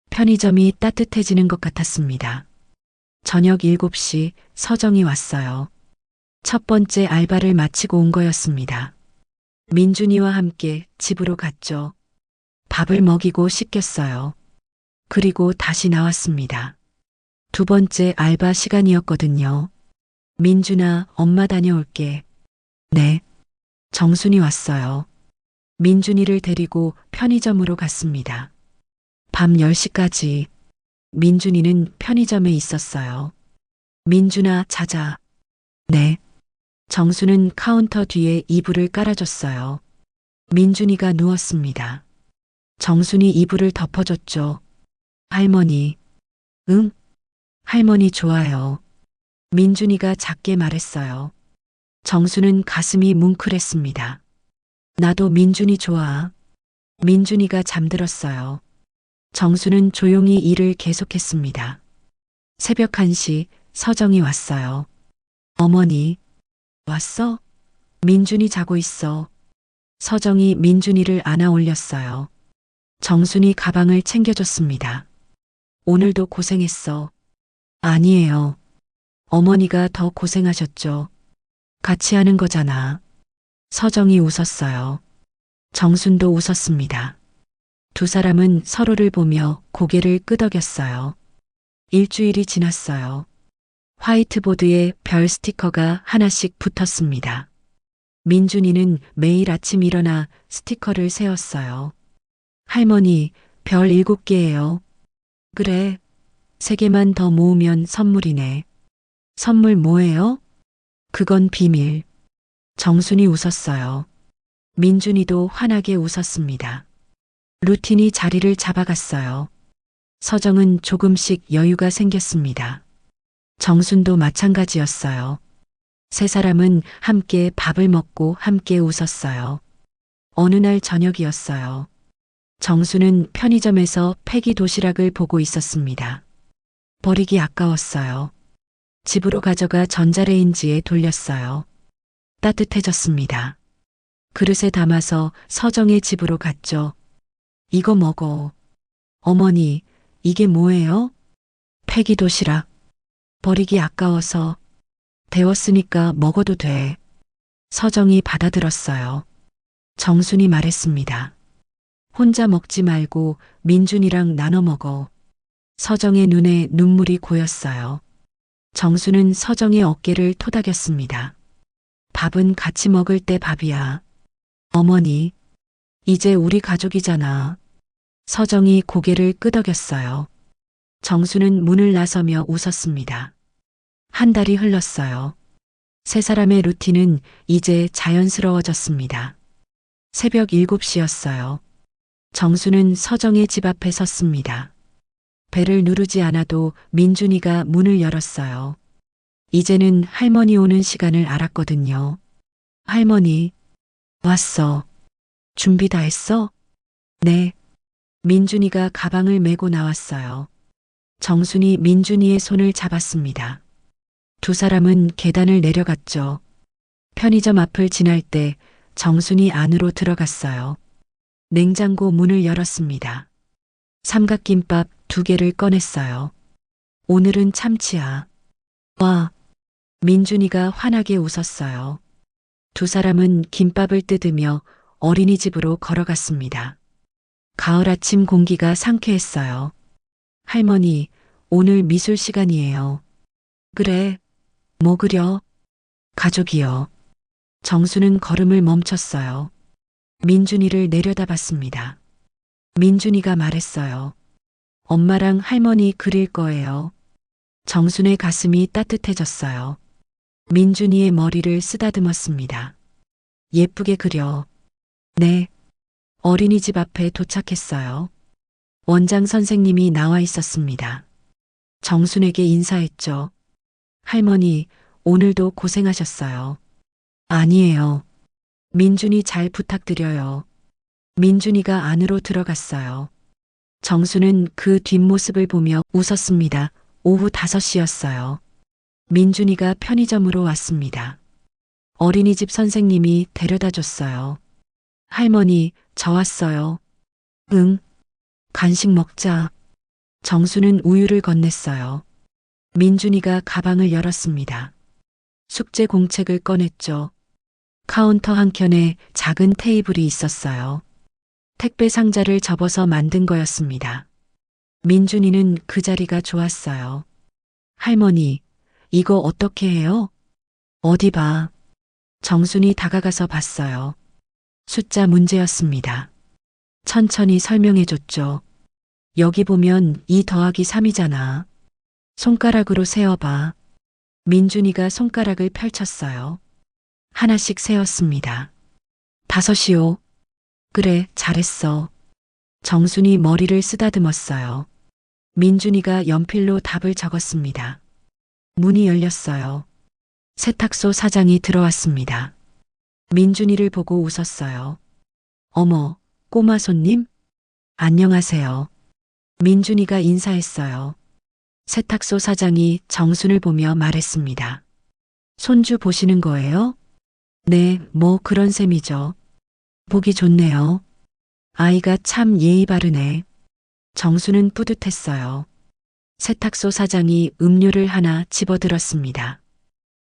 편의점이 따뜻해지는 것 같았습니다. 저녁 7시 서정이 왔어요. 첫 번째 알바를 마치고 온 거였습니다. 민준이와 함께 집으로 갔죠. 밥을 먹이고 씻겼어요. 그리고 다시 나왔습니다. 두 번째 알바 시간이었거든요. 민준아, 엄마 다녀올게. 네. 정순이 왔어요. 민준이를 데리고 편의점으로 갔습니다. 밤 10시까지 민준이는 편의점에 있었어요. 민준아, 자자. 네. 정수는 카운터 뒤에 이불을 깔아줬어요. 민준이가 누웠습니다. 정순이 이불을 덮어줬죠. 할머니. 응? 할머니 좋아요. 민준이가 작게 말했어요. 정수는 가슴이 뭉클했습니다. 나도 민준이 좋아. 민준이가 잠들었어요. 정수는 조용히 일을 계속했습니다. 새벽 1시 서정이 왔어요. 어머니. 왔어? 민준이 자고 있어. 서정이 민준이를 안아 올렸어요. 정순이 가방을 챙겨줬습니다. 오늘도 고생했어. 아니에요. 어머니가 더 고생하셨죠. 같이 하는 거잖아. 서정이 웃었어요. 정순도 웃었습니다. 두 사람은 서로를 보며 고개를 끄덕였어요. 일주일이 지났어요. 화이트보드에 별 스티커가 하나씩 붙었습니다. 민준이는 매일 아침 일어나 스티커를 세웠어요. 할머니, 별 7개예요. 그래. 3개만 더 모으면 선물이네. 선물 뭐예요? 그건 비밀. 정순이 웃었어요. 민준이도 환하게 웃었습니다. 루틴이 자리를 잡아갔어요. 서정은 조금씩 여유가 생겼습니다. 정순도 마찬가지였어요. 세 사람은 함께 밥을 먹고 함께 웃었어요. 어느 날 저녁이었어요. 정수는 편의점에서 폐기 도시락을 보고 있었습니다. 버리기 아까웠어요. 집으로 가져가 전자레인지에 돌렸어요. 따뜻해졌습니다. 그릇에 담아서 서정의 집으로 갔죠. 이거 먹어. 어머니, 이게 뭐예요? 폐기 도시락. 버리기 아까워서. 데웠으니까 먹어도 돼. 서정이 받아들었어요. 정순이 말했습니다. 혼자 먹지 말고 민준이랑 나눠 먹어. 서정의 눈에 눈물이 고였어요. 정수는 서정의 어깨를 토닥였습니다. 밥은 같이 먹을 때 밥이야. 어머니, 이제 우리 가족이잖아. 서정이 고개를 끄덕였어요. 정수는 문을 나서며 웃었습니다. 한 달이 흘렀어요. 세 사람의 루틴은 이제 자연스러워졌습니다. 새벽 7시였어요. 정수는 서정의 집 앞에 섰습니다. 벨을 누르지 않아도 민준이가 문을 열었어요. 이제는 할머니 오는 시간을 알았거든요. 할머니, 왔어. 준비 다 했어? 네. 민준이가 가방을 메고 나왔어요. 정순이 민준이의 손을 잡았습니다. 두 사람은 계단을 내려갔죠. 편의점 앞을 지날 때 정순이 안으로 들어갔어요. 냉장고 문을 열었습니다. 삼각김밥 2개를 꺼냈어요. 오늘은 참치야. 와. 민준이가 환하게 웃었어요. 두 사람은 김밥을 뜯으며 어린이집으로 걸어갔습니다. 가을 아침 공기가 상쾌했어요. 할머니, 오늘 미술 시간이에요. 그래. 뭐 그려? 가족이요. 정수는 걸음을 멈췄어요. 민준이를 내려다봤습니다. 민준이가 말했어요. 엄마랑 할머니 그릴 거예요. 정순의 가슴이 따뜻해졌어요. 민준이의 머리를 쓰다듬었습니다. 예쁘게 그려. 네. 어린이집 앞에 도착했어요. 원장 선생님이 나와 있었습니다. 정순에게 인사했죠. 할머니, 오늘도 고생하셨어요. 아니에요. 민준이 잘 부탁드려요. 민준이가 안으로 들어갔어요. 정수는 그 뒷모습을 보며 웃었습니다. 오후 5시였어요. 민준이가 편의점으로 왔습니다. 어린이집 선생님이 데려다 줬어요. 할머니, 저 왔어요. 응. 간식 먹자. 정수는 우유를 건넸어요. 민준이가 가방을 열었습니다. 숙제 공책을 꺼냈죠. 카운터 한켠에 작은 테이블이 있었어요. 택배 상자를 접어서 만든 거였습니다. 민준이는 그 자리가 좋았어요. 할머니, 이거 어떻게 해요? 어디 봐. 정순이 다가가서 봤어요. 숫자 문제였습니다. 천천히 설명해 줬죠. 여기 보면 2 더하기 3이잖아. 손가락으로 세어봐. 민준이가 손가락을 펼쳤어요. 하나씩 세었습니다. 5이요. 그래, 잘했어. 정순이 머리를 쓰다듬었어요. 민준이가 연필로 답을 적었습니다. 문이 열렸어요. 세탁소 사장이 들어왔습니다. 민준이를 보고 웃었어요. 어머, 꼬마 손님? 안녕하세요. 민준이가 인사했어요. 세탁소 사장이 정순을 보며 말했습니다. 손주 보시는 거예요? 네, 뭐 그런 셈이죠. 보기 좋네요. 아이가 참 예의 바르네. 정순은 뿌듯했어요. 세탁소 사장이 음료를 하나 집어들었습니다.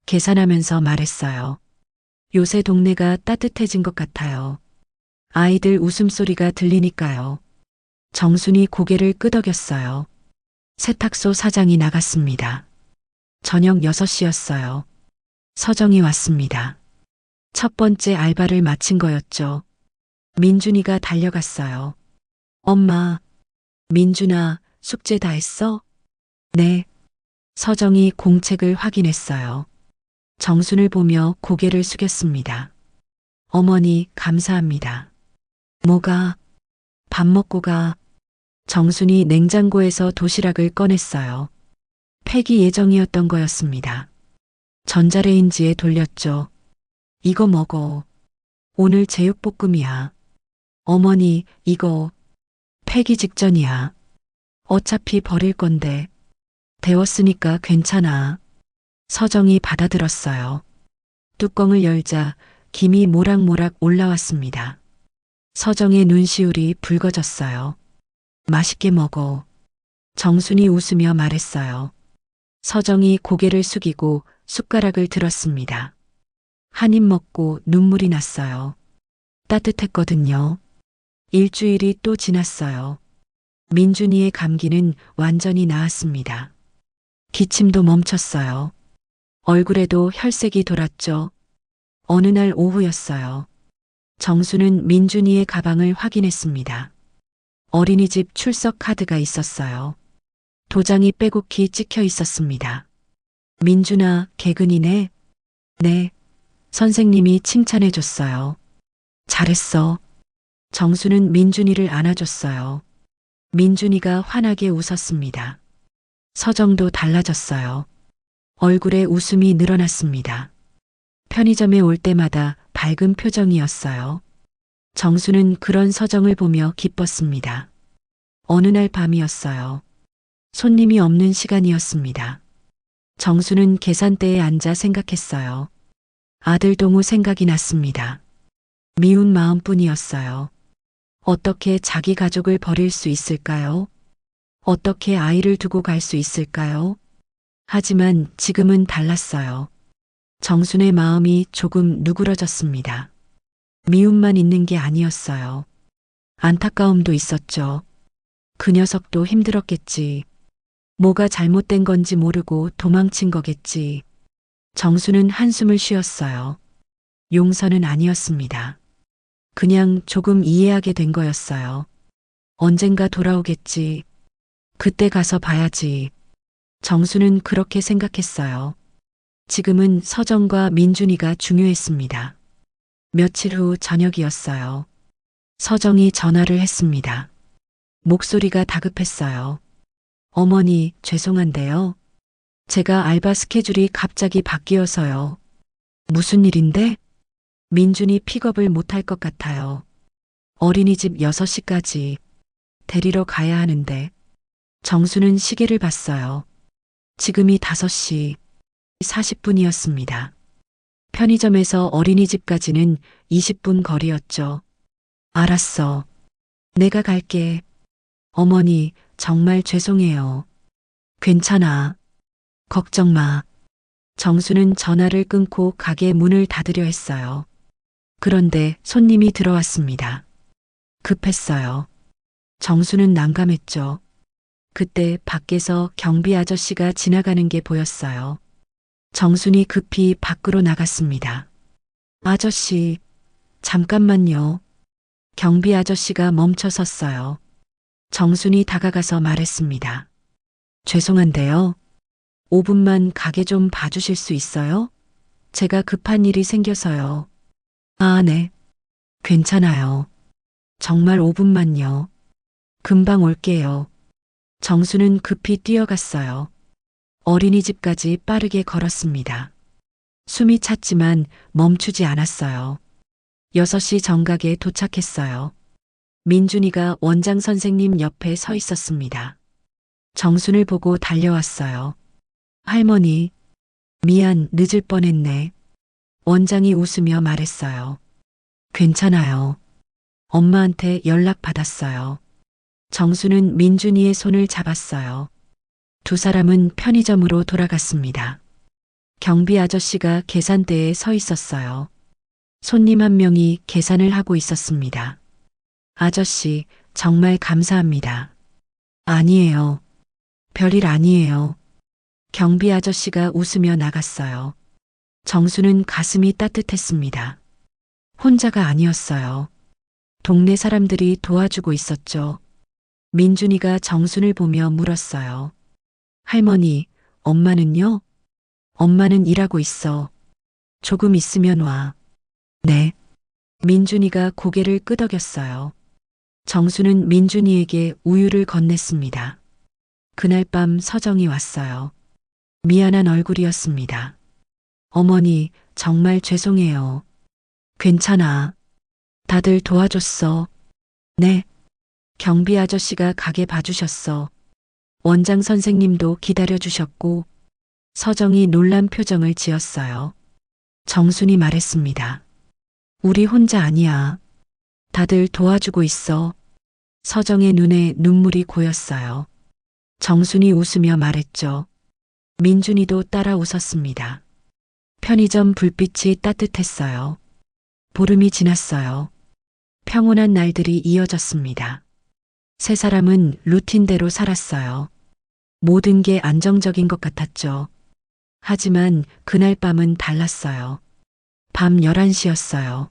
계산하면서 말했어요. 요새 동네가 따뜻해진 것 같아요. 아이들 웃음소리가 들리니까요. 정순이 고개를 끄덕였어요. 세탁소 사장이 나갔습니다. 저녁 6시였어요. 서정이 왔습니다. 첫 번째 알바를 마친 거였죠. 민준이가 달려갔어요. 엄마, 민준아, 숙제 다 했어? 네. 서정이 공책을 확인했어요. 정순을 보며 고개를 숙였습니다. 어머니, 감사합니다. 뭐가? 밥 먹고 가. 정순이 냉장고에서 도시락을 꺼냈어요. 폐기 예정이었던 거였습니다. 전자레인지에 돌렸죠. 이거 먹어. 오늘 제육볶음이야. 어머니, 이거 폐기 직전이야. 어차피 버릴 건데. 데웠으니까 괜찮아. 서정이 받아들었어요. 뚜껑을 열자 김이 모락모락 올라왔습니다. 서정의 눈시울이 붉어졌어요. 맛있게 먹어. 정순이 웃으며 말했어요. 서정이 고개를 숙이고 숟가락을 들었습니다. 한 입 먹고 눈물이 났어요. 따뜻했거든요. 일주일이 또 지났어요. 민준이의 감기는 완전히 나았습니다. 기침도 멈췄어요. 얼굴에도 혈색이 돌았죠. 어느 날 오후였어요. 정수는 민준이의 가방을 확인했습니다. 어린이집 출석 카드가 있었어요. 도장이 빼곡히 찍혀 있었습니다. 민준아, 개근이네? 네. 선생님이 칭찬해 줬어요. 잘했어. 정수는 민준이를 안아줬어요. 민준이가 환하게 웃었습니다. 서정도 달라졌어요. 얼굴에 웃음이 늘어났습니다. 편의점에 올 때마다 밝은 표정이었어요. 정수는 그런 서정을 보며 기뻤습니다. 어느 날 밤이었어요. 손님이 없는 시간이었습니다. 정수는 계산대에 앉아 생각했어요. 아들 동우 생각이 났습니다. 미운 마음뿐이었어요. 어떻게 자기 가족을 버릴 수 있을까요? 어떻게 아이를 두고 갈 수 있을까요? 하지만 지금은 달랐어요. 정순의 마음이 조금 누그러졌습니다. 미움만 있는 게 아니었어요. 안타까움도 있었죠. 그 녀석도 힘들었겠지. 뭐가 잘못된 건지 모르고 도망친 거겠지. 정수는 한숨을 쉬었어요. 용서는 아니었습니다. 그냥 조금 이해하게 된 거였어요. 언젠가 돌아오겠지. 그때 가서 봐야지. 정수는 그렇게 생각했어요. 지금은 서정과 민준이가 중요했습니다. 며칠 후 저녁이었어요. 서정이 전화를 했습니다. 목소리가 다급했어요. 어머니, 죄송한데요. 제가 알바 스케줄이 갑자기 바뀌어서요. 무슨 일인데? 민준이 픽업을 못할 것 같아요. 어린이집 6시까지 데리러 가야 하는데. 정수는 시계를 봤어요. 지금이 5시 40분이었습니다. 편의점에서 어린이집까지는 20분 거리였죠. 알았어. 내가 갈게. 어머니, 정말 죄송해요. 괜찮아. 걱정 마. 정수는 전화를 끊고 가게 문을 닫으려 했어요. 그런데 손님이 들어왔습니다. 급했어요. 정수는 난감했죠. 그때 밖에서 경비 아저씨가 지나가는 게 보였어요. 정순이 급히 밖으로 나갔습니다. 아저씨, 잠깐만요. 경비 아저씨가 멈춰 섰어요. 정순이 다가가서 말했습니다. 죄송한데요. 5분만 가게 좀 봐주실 수 있어요? 제가 급한 일이 생겨서요. 아, 네. 괜찮아요. 정말 5분만요. 금방 올게요. 정수는 급히 뛰어갔어요. 어린이집까지 빠르게 걸었습니다. 숨이 찼지만 멈추지 않았어요. 6시 정각에 도착했어요. 민준이가 원장 선생님 옆에 서 있었습니다. 정순을 보고 달려왔어요. 할머니, 미안, 늦을 뻔했네. 원장이 웃으며 말했어요. 괜찮아요. 엄마한테 연락 받았어요. 정수는 민준이의 손을 잡았어요. 두 사람은 편의점으로 돌아갔습니다. 경비 아저씨가 계산대에 서 있었어요. 손님 한 명이 계산을 하고 있었습니다. 아저씨, 정말 감사합니다. 아니에요. 별일 아니에요. 경비 아저씨가 웃으며 나갔어요. 정수는 가슴이 따뜻했습니다. 혼자가 아니었어요. 동네 사람들이 도와주고 있었죠. 민준이가 정순을 보며 물었어요. 할머니, 엄마는요? 엄마는 일하고 있어. 조금 있으면 와. 네. 민준이가 고개를 끄덕였어요. 정수는 민준이에게 우유를 건넸습니다. 그날 밤 서정이 왔어요. 미안한 얼굴이었습니다. 어머니, 정말 죄송해요. 괜찮아. 다들 도와줬어. 네. 경비 아저씨가 가게 봐주셨어. 원장 선생님도 기다려주셨고, 서정이 놀란 표정을 지었어요. 정순이 말했습니다. 우리 혼자 아니야. 다들 도와주고 있어. 서정의 눈에 눈물이 고였어요. 정순이 웃으며 말했죠. 민준이도 따라 웃었습니다. 편의점 불빛이 따뜻했어요. 보름이 지났어요. 평온한 날들이 이어졌습니다. 세 사람은 루틴대로 살았어요. 모든 게 안정적인 것 같았죠. 하지만 그날 밤은 달랐어요. 밤 11시였어요.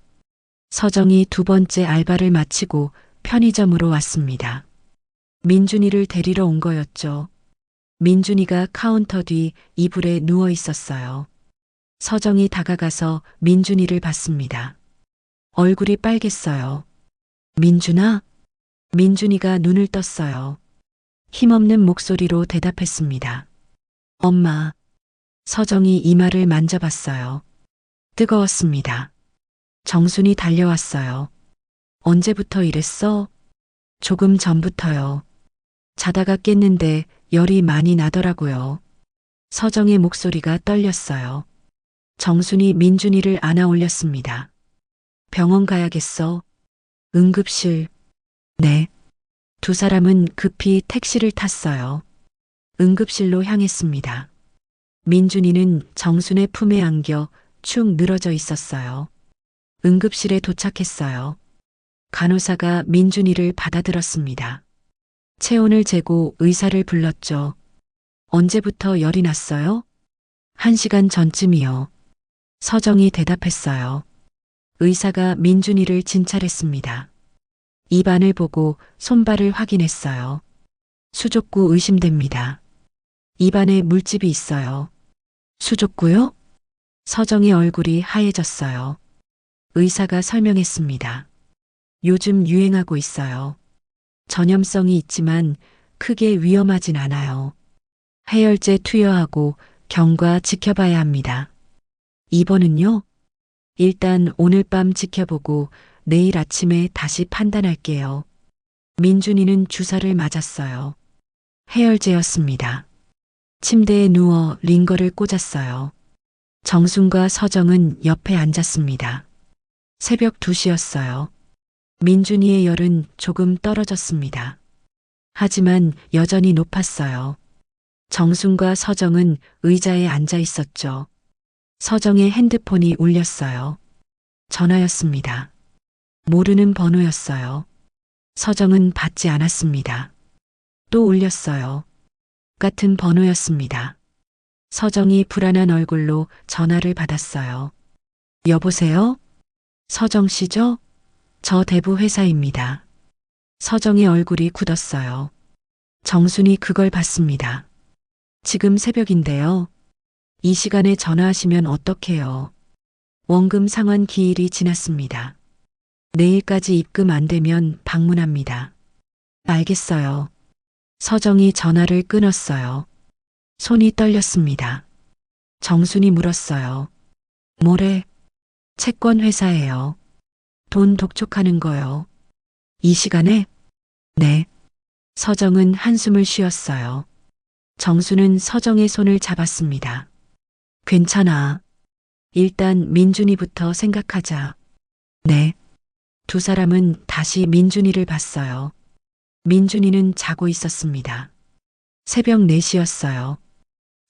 서정이 두 번째 알바를 마치고 편의점으로 왔습니다. 민준이를 데리러 온 거였죠. 민준이가 카운터 뒤 이불에 누워 있었어요. 서정이 다가가서 민준이를 봤습니다. 얼굴이 빨갰어요. 민준아? 민준이가 눈을 떴어요. 힘없는 목소리로 대답했습니다. 엄마. 서정이 이마를 만져봤어요. 뜨거웠습니다. 정순이 달려왔어요. 언제부터 이랬어? 조금 전부터요. 자다가 깼는데 열이 많이 나더라고요. 서정의 목소리가 떨렸어요. 정순이 민준이를 안아 올렸습니다. 병원 가야겠어. 응급실. 네. 두 사람은 급히 택시를 탔어요. 응급실로 향했습니다. 민준이는 정순의 품에 안겨 축 늘어져 있었어요. 응급실에 도착했어요. 간호사가 민준이를 받아들었습니다. 체온을 재고 의사를 불렀죠. 언제부터 열이 났어요? 1시간 전쯤이요. 서정이 대답했어요. 의사가 민준이를 진찰했습니다. 입안을 보고 손발을 확인했어요. 수족구 의심됩니다. 입안에 물집이 있어요. 수족구요? 서정의 얼굴이 하얘졌어요. 의사가 설명했습니다. 요즘 유행하고 있어요. 전염성이 있지만 크게 위험하진 않아요. 해열제 투여하고 경과 지켜봐야 합니다. 입원은요? 일단 오늘 밤 지켜보고 내일 아침에 다시 판단할게요. 민준이는 주사를 맞았어요. 해열제였습니다. 침대에 누워 링거를 꽂았어요. 정순과 서정은 옆에 앉았습니다. 새벽 2시였어요. 민준이의 열은 조금 떨어졌습니다. 하지만 여전히 높았어요. 정순과 서정은 의자에 앉아 있었죠. 서정의 핸드폰이 울렸어요. 전화였습니다. 모르는 번호였어요. 서정은 받지 않았습니다. 또 울렸어요. 같은 번호였습니다. 서정이 불안한 얼굴로 전화를 받았어요. 여보세요? 서정 씨죠? 저 대부 회사입니다. 서정의 얼굴이 굳었어요. 정순이 그걸 봤습니다. 지금 새벽인데요. 이 시간에 전화하시면 어떡해요? 원금 상환 기일이 지났습니다. 내일까지 입금 안 되면 방문합니다. 알겠어요. 서정이 전화를 끊었어요. 손이 떨렸습니다. 정순이 물었어요. 뭐래? 채권 회사예요. 돈 독촉하는 거요. 이 시간에? 네. 서정은 한숨을 쉬었어요. 정수는 서정의 손을 잡았습니다. 괜찮아. 일단 민준이부터 생각하자. 네. 두 사람은 다시 민준이를 봤어요. 민준이는 자고 있었습니다. 새벽 4시였어요.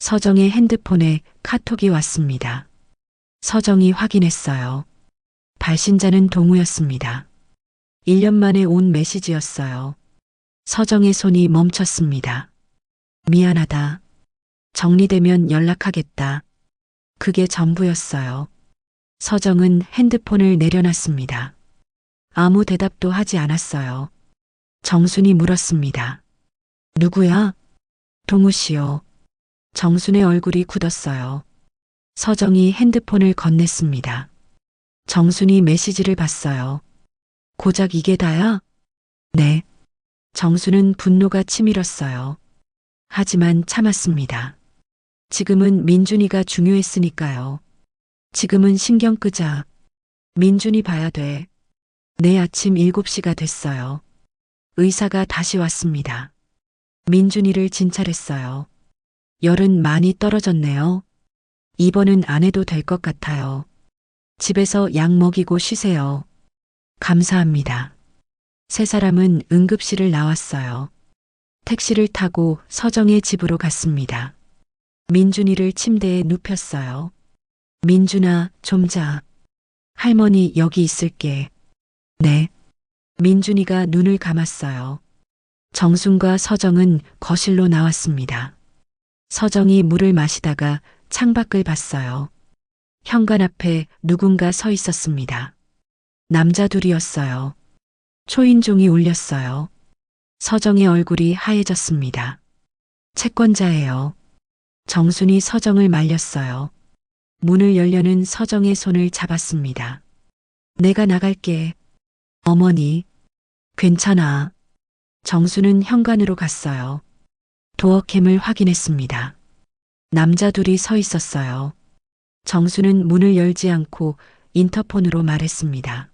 서정의 핸드폰에 카톡이 왔습니다. 서정이 확인했어요. 발신자는 동우였습니다. 1년 만에 온 메시지였어요. 서정의 손이 멈췄습니다. 미안하다. 정리되면 연락하겠다. 그게 전부였어요. 서정은 핸드폰을 내려놨습니다. 아무 대답도 하지 않았어요. 정순이 물었습니다. 누구야? 동우 씨요. 정순의 얼굴이 굳었어요. 서정이 핸드폰을 건넸습니다. 정순이 메시지를 봤어요. 고작 이게 다야? 네. 정순은 분노가 치밀었어요. 하지만 참았습니다. 지금은 민준이가 중요했으니까요. 지금은 신경 끄자. 민준이 봐야 돼. 내일 아침 7시가 됐어요. 의사가 다시 왔습니다. 민준이를 진찰했어요. 열은 많이 떨어졌네요. 입원은 안 해도 될 것 같아요. 집에서 약 먹이고 쉬세요. 감사합니다. 세 사람은 응급실을 나왔어요. 택시를 타고 서정의 집으로 갔습니다. 민준이를 침대에 눕혔어요. 민준아, 좀 자. 할머니 여기 있을게. 네. 민준이가 눈을 감았어요. 정순과 서정은 거실로 나왔습니다. 서정이 물을 마시다가 창밖을 봤어요. 현관 앞에 누군가 서 있었습니다. 남자 둘이었어요. 초인종이 울렸어요. 서정의 얼굴이 하얘졌습니다. 채권자예요. 정순이 서정을 말렸어요. 문을 열려는 서정의 손을 잡았습니다. 내가 나갈게. 어머니. 괜찮아. 정수는 현관으로 갔어요. 도어캠을 확인했습니다. 남자 둘이 서 있었어요. 정수는 문을 열지 않고 인터폰으로 말했습니다.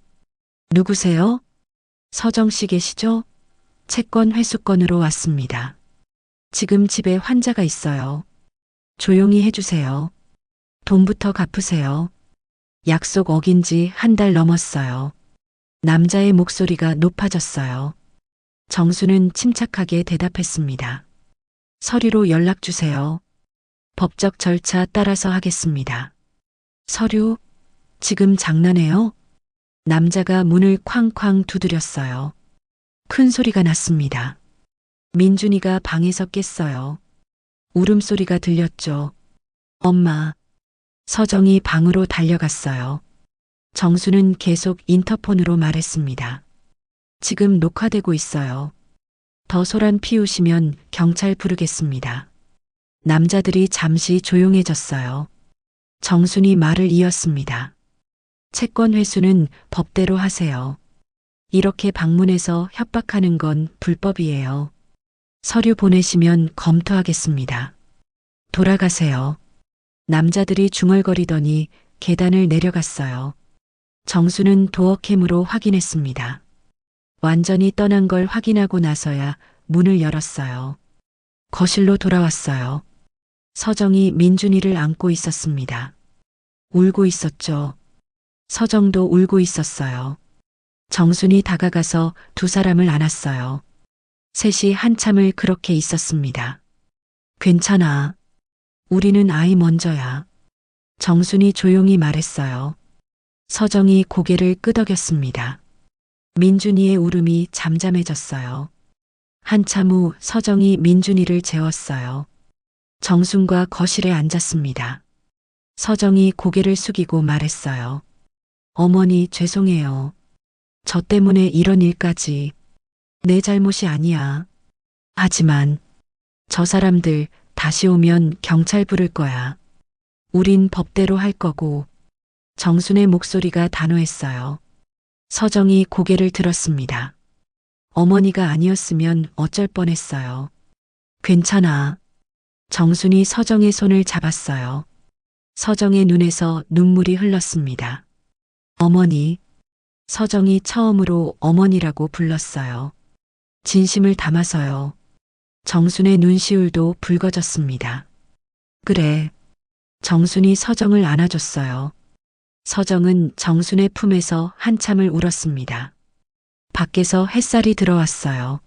누구세요? 서정 씨 계시죠? 채권 회수건으로 왔습니다. 지금 집에 환자가 있어요. 조용히 해주세요. 돈부터 갚으세요. 약속 어긴 지 1달 넘었어요. 남자의 목소리가 높아졌어요. 정수는 침착하게 대답했습니다. 서류로 연락 주세요. 법적 절차 따라서 하겠습니다. 서류? 지금 장난해요? 남자가 문을 쾅쾅 두드렸어요. 큰 소리가 났습니다. 민준이가 방에서 깼어요. 울음소리가 들렸죠. 엄마. 서정이 방으로 달려갔어요. 정수는 계속 인터폰으로 말했습니다. 지금 녹화되고 있어요. 더 소란 피우시면 경찰 부르겠습니다. 남자들이 잠시 조용해졌어요. 정순이 말을 이었습니다. 채권 회수는 법대로 하세요. 이렇게 방문해서 협박하는 건 불법이에요. 서류 보내시면 검토하겠습니다. 돌아가세요. 남자들이 중얼거리더니 계단을 내려갔어요. 정수는 도어캠으로 확인했습니다. 완전히 떠난 걸 확인하고 나서야 문을 열었어요. 거실로 돌아왔어요. 서정이 민준이를 안고 있었습니다. 울고 있었죠. 서정도 울고 있었어요. 정순이 다가가서 두 사람을 안았어요. 셋이 한참을 그렇게 있었습니다. 괜찮아. 우리는 아이 먼저야. 정순이 조용히 말했어요. 서정이 고개를 끄덕였습니다. 민준이의 울음이 잠잠해졌어요. 한참 후 서정이 민준이를 재웠어요. 정순과 거실에 앉았습니다. 서정이 고개를 숙이고 말했어요. 어머니 죄송해요. 저 때문에 이런 일까지. 내 잘못이 아니야. 하지만 저 사람들 다시 오면 경찰 부를 거야. 우린 법대로 할 거고. 정순의 목소리가 단호했어요. 서정이 고개를 들었습니다. 어머니가 아니었으면 어쩔 뻔했어요. 괜찮아. 정순이 서정의 손을 잡았어요. 서정의 눈에서 눈물이 흘렀습니다. 어머니. 서정이 처음으로 어머니라고 불렀어요. 진심을 담아서요. 정순의 눈시울도 붉어졌습니다. 그래. 정순이 서정을 안아줬어요. 서정은 정순의 품에서 한참을 울었습니다. 밖에서 햇살이 들어왔어요.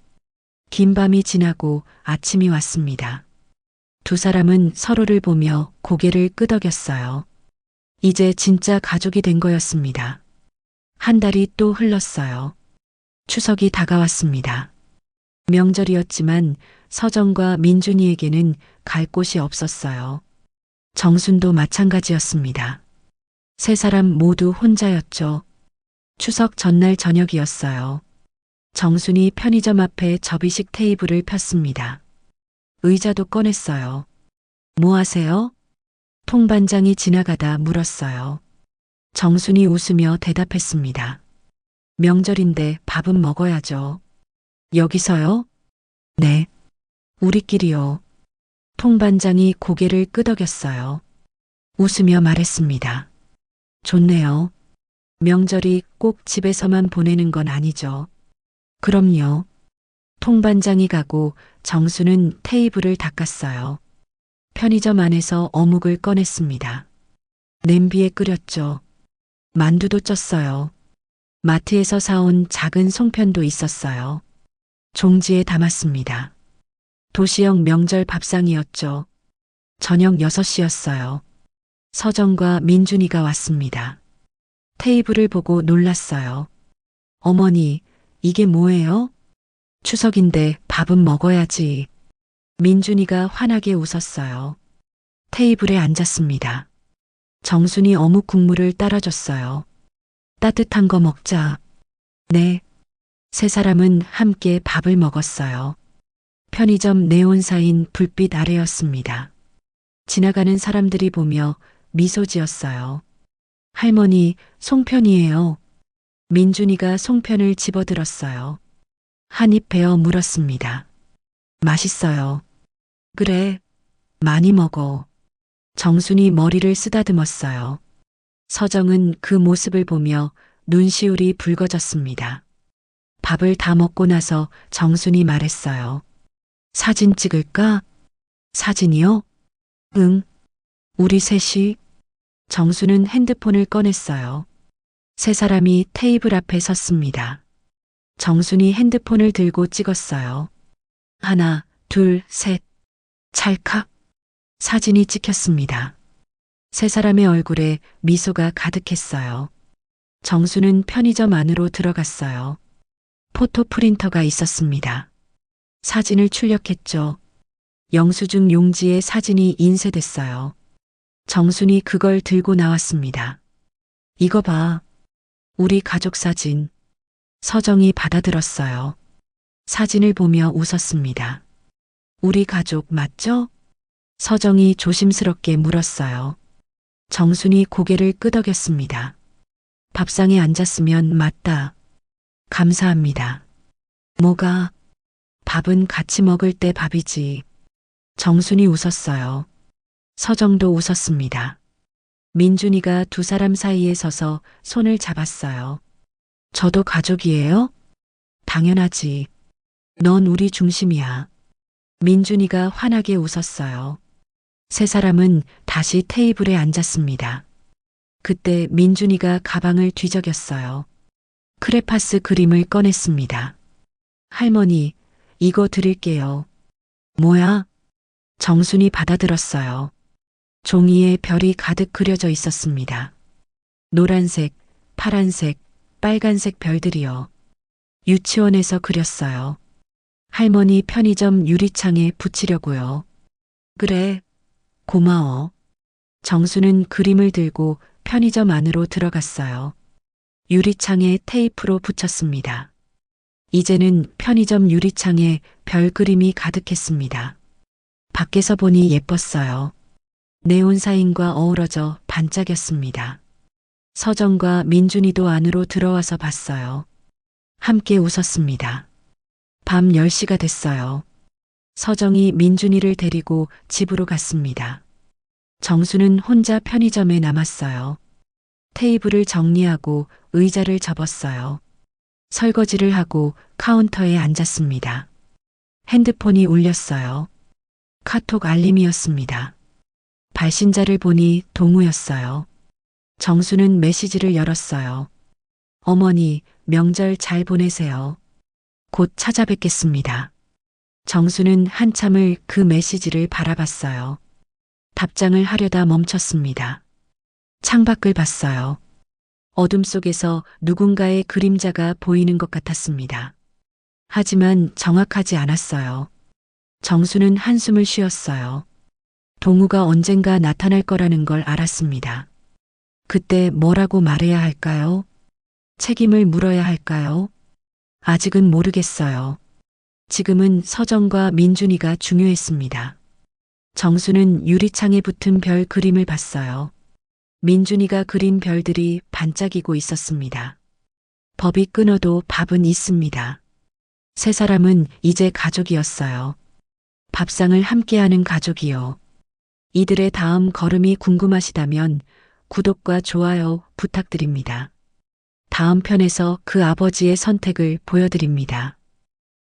긴 밤이 지나고 아침이 왔습니다. 두 사람은 서로를 보며 고개를 끄덕였어요. 이제 진짜 가족이 된 거였습니다. 한 달이 또 흘렀어요. 추석이 다가왔습니다. 명절이었지만 서정과 민준이에게는 갈 곳이 없었어요. 정순도 마찬가지였습니다. 세 사람 모두 혼자였죠. 추석 전날 저녁이었어요. 정순이 편의점 앞에 접이식 테이블을 폈습니다. 의자도 꺼냈어요. 뭐 하세요? 통반장이 지나가다 물었어요. 정순이 웃으며 대답했습니다. 명절인데 밥은 먹어야죠. 여기서요? 네. 우리끼리요. 통반장이 고개를 끄덕였어요. 웃으며 말했습니다. 좋네요. 명절이 꼭 집에서만 보내는 건 아니죠. 그럼요. 통반장이 가고 정수는 테이블을 닦았어요. 편의점 안에서 어묵을 꺼냈습니다. 냄비에 끓였죠. 만두도 쪘어요. 마트에서 사온 작은 송편도 있었어요. 종지에 담았습니다. 도시형 명절 밥상이었죠. 저녁 6시였어요. 서정과 민준이가 왔습니다. 테이블을 보고 놀랐어요. 어머니, 이게 뭐예요? 추석인데 밥은 먹어야지. 민준이가 환하게 웃었어요. 테이블에 앉았습니다. 정순이 어묵 국물을 따라줬어요. 따뜻한 거 먹자. 네. 세 사람은 함께 밥을 먹었어요. 편의점 네온사인 불빛 아래였습니다. 지나가는 사람들이 보며 미소 지었어요. 할머니, 송편이에요. 민준이가 송편을 집어들었어요. 한 입 베어 물었습니다. 맛있어요. 그래, 많이 먹어. 정순이 머리를 쓰다듬었어요. 서정은 그 모습을 보며 눈시울이 붉어졌습니다. 밥을 다 먹고 나서 정순이 말했어요. 사진 찍을까? 사진이요? 응. 우리 셋이? 정수는 핸드폰을 꺼냈어요. 세 사람이 테이블 앞에 섰습니다. 정순이 핸드폰을 들고 찍었어요. 하나, 둘, 셋. 찰칵. 사진이 찍혔습니다. 세 사람의 얼굴에 미소가 가득했어요. 정수는 편의점 안으로 들어갔어요. 포토 프린터가 있었습니다. 사진을 출력했죠. 영수증 용지에 사진이 인쇄됐어요. 정순이 그걸 들고 나왔습니다. 이거 봐. 우리 가족 사진. 서정이 받아들었어요. 사진을 보며 웃었습니다. 우리 가족 맞죠? 서정이 조심스럽게 물었어요. 정순이 고개를 끄덕였습니다. 밥상에 앉았으면 맞다. 감사합니다. 뭐가? 밥은 같이 먹을 때 밥이지. 정순이 웃었어요. 서정도 웃었습니다. 민준이가 두 사람 사이에 서서 손을 잡았어요. 저도 가족이에요? 당연하지. 넌 우리 중심이야. 민준이가 환하게 웃었어요. 세 사람은 다시 테이블에 앉았습니다. 그때 민준이가 가방을 뒤적였어요. 크레파스 그림을 꺼냈습니다. 할머니, 이거 드릴게요. 뭐야? 정순이 받아들었어요. 종이에 별이 가득 그려져 있었습니다. 노란색, 파란색, 빨간색 별들이요. 유치원에서 그렸어요. 할머니 편의점 유리창에 붙이려고요. 그래, 고마워. 정수는 그림을 들고 편의점 안으로 들어갔어요. 유리창에 테이프로 붙였습니다. 이제는 편의점 유리창에 별 그림이 가득했습니다. 밖에서 보니 예뻤어요. 네온 사인과 어우러져 반짝였습니다. 서정과 민준이도 안으로 들어와서 봤어요. 함께 웃었습니다. 밤 10시가 됐어요. 서정이 민준이를 데리고 집으로 갔습니다. 정수는 혼자 편의점에 남았어요. 테이블을 정리하고 의자를 접었어요. 설거지를 하고 카운터에 앉았습니다. 핸드폰이 울렸어요. 카톡 알림이었습니다. 발신자를 보니 동우였어요. 정수는 메시지를 열었어요. 어머니, 명절 잘 보내세요. 곧 찾아뵙겠습니다. 정수는 한참을 그 메시지를 바라봤어요. 답장을 하려다 멈췄습니다. 창밖을 봤어요. 어둠 속에서 누군가의 그림자가 보이는 것 같았습니다. 하지만 정확하지 않았어요. 정수는 한숨을 쉬었어요. 동우가 언젠가 나타날 거라는 걸 알았습니다. 그때 뭐라고 말해야 할까요? 책임을 물어야 할까요? 아직은 모르겠어요. 지금은 서정과 민준이가 중요했습니다. 정수는 유리창에 붙은 별 그림을 봤어요. 민준이가 그린 별들이 반짝이고 있었습니다. 법이 끊어도 밥은 있습니다. 세 사람은 이제 가족이었어요. 밥상을 함께하는 가족이요. 이들의 다음 걸음이 궁금하시다면 구독과 좋아요 부탁드립니다. 다음 편에서 그 아버지의 선택을 보여드립니다.